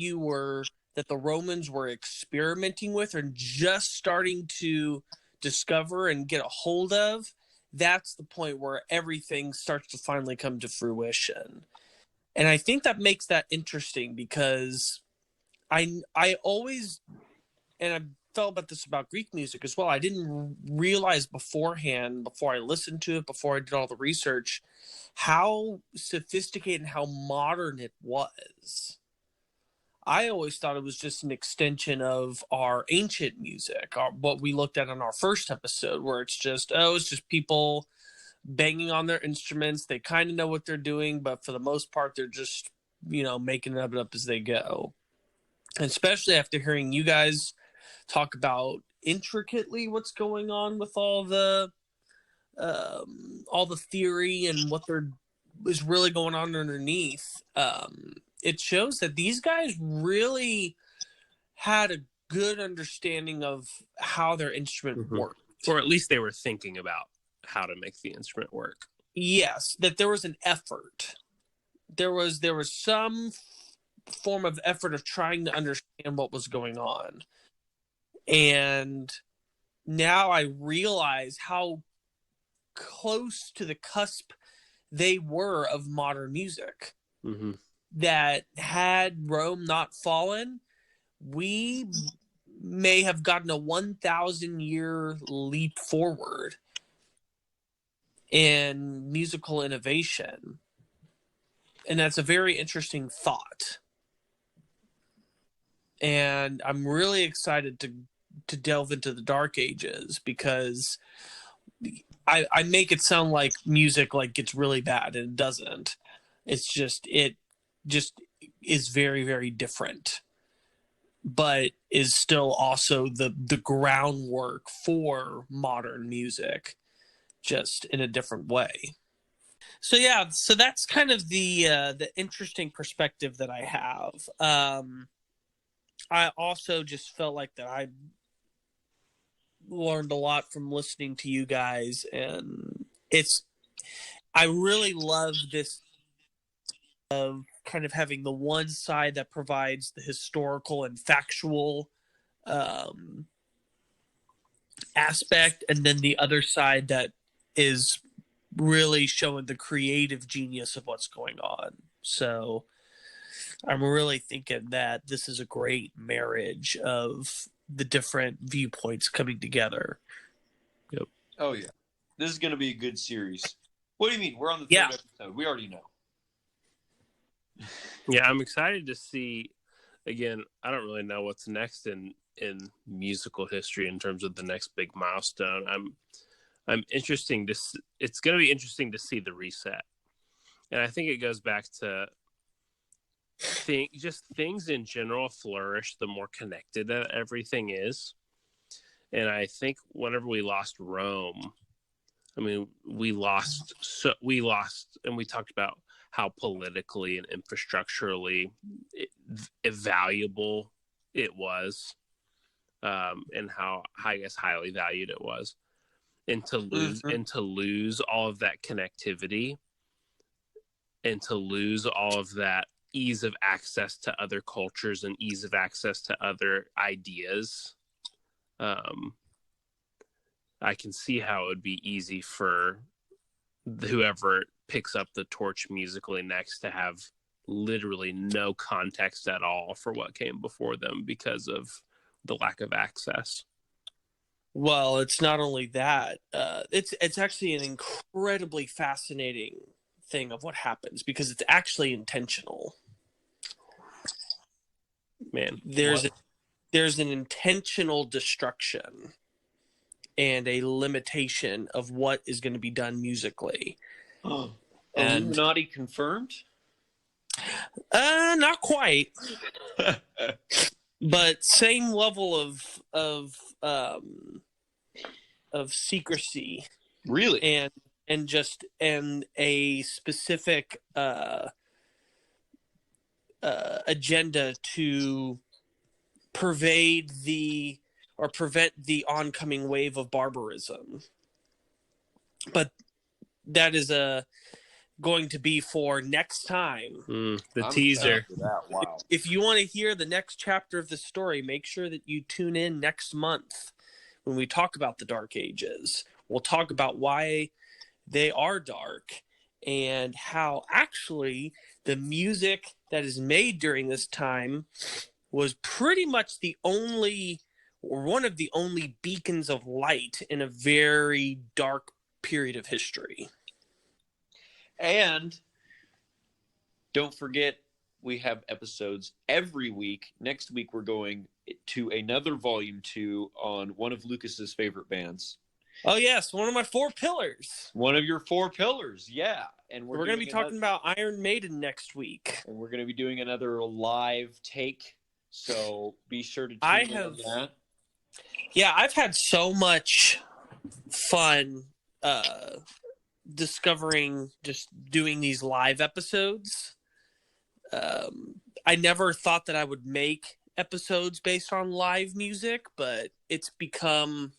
the Romans were experimenting with and just starting to discover and get a hold of, that's the point where everything starts to finally come to fruition. And I think that makes that interesting because I always, and I felt about this about Greek music as well, I didn't realize beforehand, before I listened to it, before I did all the research, how sophisticated and how modern it was. I always thought it was just an extension of our ancient music, what we looked at in our first episode, where it's just people banging on their instruments. They kind of know what they're doing, but for the most part, they're just, making it up as they go. And especially after hearing you guys talk about intricately what's going on with all the theory and what is really going on underneath, it shows that these guys really had a good understanding of how their instrument worked.
Or at least they were thinking about how to make the instrument work.
Yes, that there was an effort. There was some form of effort of trying to understand what was going on. And now I realize how close to the cusp they were of modern music. That had Rome not fallen, we may have gotten a 1,000-year leap forward in musical innovation. And that's a very interesting thought. And I'm really excited to delve into the Dark Ages, because I make it sound like music gets really bad, and it doesn't. It's just is very, very different, but is still also the groundwork for modern music, just in a different way. So yeah, so that's kind of the interesting perspective that I have. I also just felt like that I learned a lot from listening to you guys, and I really love this of kind of having the one side that provides the historical and factual aspect, and then the other side that is really showing the creative genius of what's going on. So I'm really thinking that this is a great marriage of the different viewpoints coming together.
Yep.
Oh yeah, this is going to be a good series. What do you mean? We're on the third episode. We already know.
Yeah, I'm excited to see. Again, I don't really know what's next in musical history in terms of the next big milestone. I'm interesting to. It's going to be interesting to see the reset, and I think it goes back to things in general flourish the more connected that everything is. And I think whenever we lost Rome, I mean, we lost, and we talked about how politically and infrastructurally valuable it was, and how, I guess, highly valued it was. And to lose all of that connectivity, and to lose all of that ease of access to other cultures and ease of access to other ideas, I can see how it would be easy for whoever picks up the torch musically next to have literally no context at all for what came before them because of the lack of access.
Well, it's not only that. It's actually an incredibly fascinating thing of what happens, because it's actually intentional.
Man,
there's an intentional destruction and a limitation of what is going to be done musically. And
Illuminati confirmed?
not quite, but same level of secrecy.
Really?
And a specific agenda to prevent the oncoming wave of barbarism. But that is going to be for next time.
The teaser.
Wow.
If you want to hear the next chapter of the story, make sure that you tune in next month when we talk about the Dark Ages. We'll talk about why they are dark and how actually the music that is made during this time was pretty much one of the only beacons of light in a very dark period of history.
And don't forget, we have episodes every week. Next week, we're going to another volume 2 on one of Lucas's favorite bands.
Oh, yes. One of my 4 pillars.
One of your 4 pillars. Yeah. And
we're going to be talking about Iron Maiden next week.
And we're going to be doing another live take. So be sure to tune in on that.
Yeah, I've had so much fun discovering just doing these live episodes. I never thought that I would make episodes based on live music, but it's become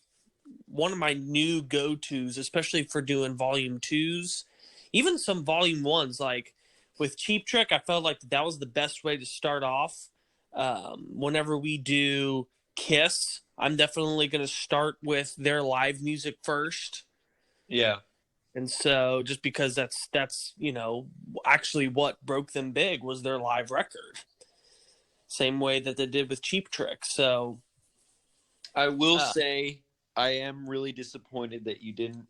one of my new go-tos, especially for doing volume 2s, even some volume 1s. Like with Cheap Trick, I felt like that was the best way to start off. Whenever we do Kiss, I'm definitely going to start with their live music first.
Yeah.
And so just because that's actually what broke them big was their live record. Same way that they did with Cheap Trick. So
I will say I am really disappointed that you didn't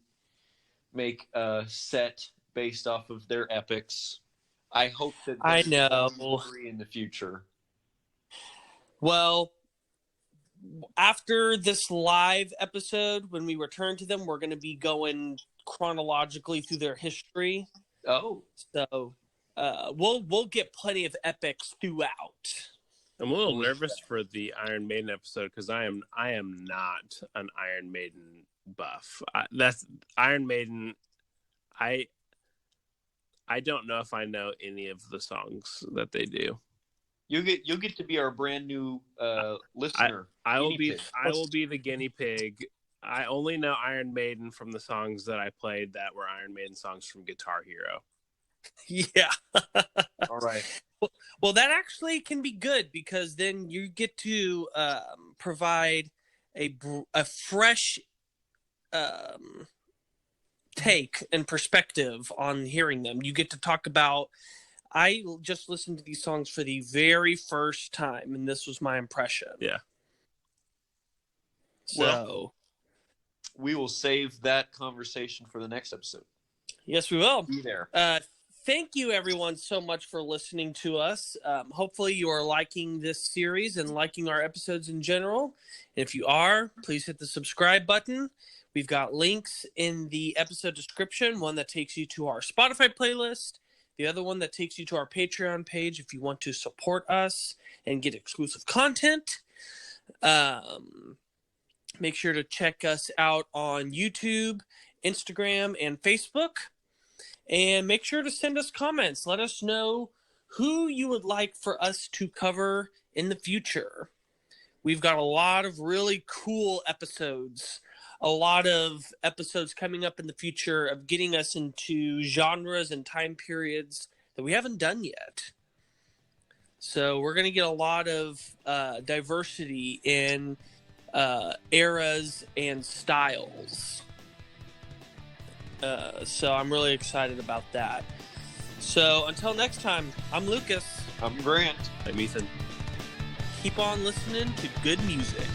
make a set based off of their epics. I hope that
I know
in the future.
Well, after this live episode, when we return to them, we're going to be going chronologically through their history.
Oh,
so we'll get plenty of epics throughout.
I'm a little nervous for the Iron Maiden episode because I am not an Iron Maiden buff. That's Iron Maiden. I don't know if I know any of the songs that they do.
You'll get to be our brand new listener.
I will be the guinea pig. I only know Iron Maiden from the songs that I played that were Iron Maiden songs from Guitar Hero.
Yeah.
All right.
Well, that actually can be good because then you get to provide a fresh take and perspective on hearing them. You get to talk about, I just listened to these songs for the very first time, and this was my impression.
Yeah.
So
we will save that conversation for the next episode.
Yes, we will.
Be there.
Thank you, everyone, so much for listening to us. Hopefully you are liking this series and liking our episodes in general. And if you are, please hit the subscribe button. We've got links in the episode description, one that takes you to our Spotify playlist, the other one that takes you to our Patreon page if you want to support us and get exclusive content. Make sure to check us out on YouTube, Instagram, and Facebook. And make sure to send us comments. Let us know who you would like for us to cover in the future. We've got a lot of really cool episodes. A lot of episodes coming up in the future of getting us into genres and time periods that we haven't done yet. So we're going to get a lot of diversity in eras and styles. So I'm really excited about that. So until next time, I'm Lucas.
I'm Grant.
I'm Ethan.
Keep on listening to good music.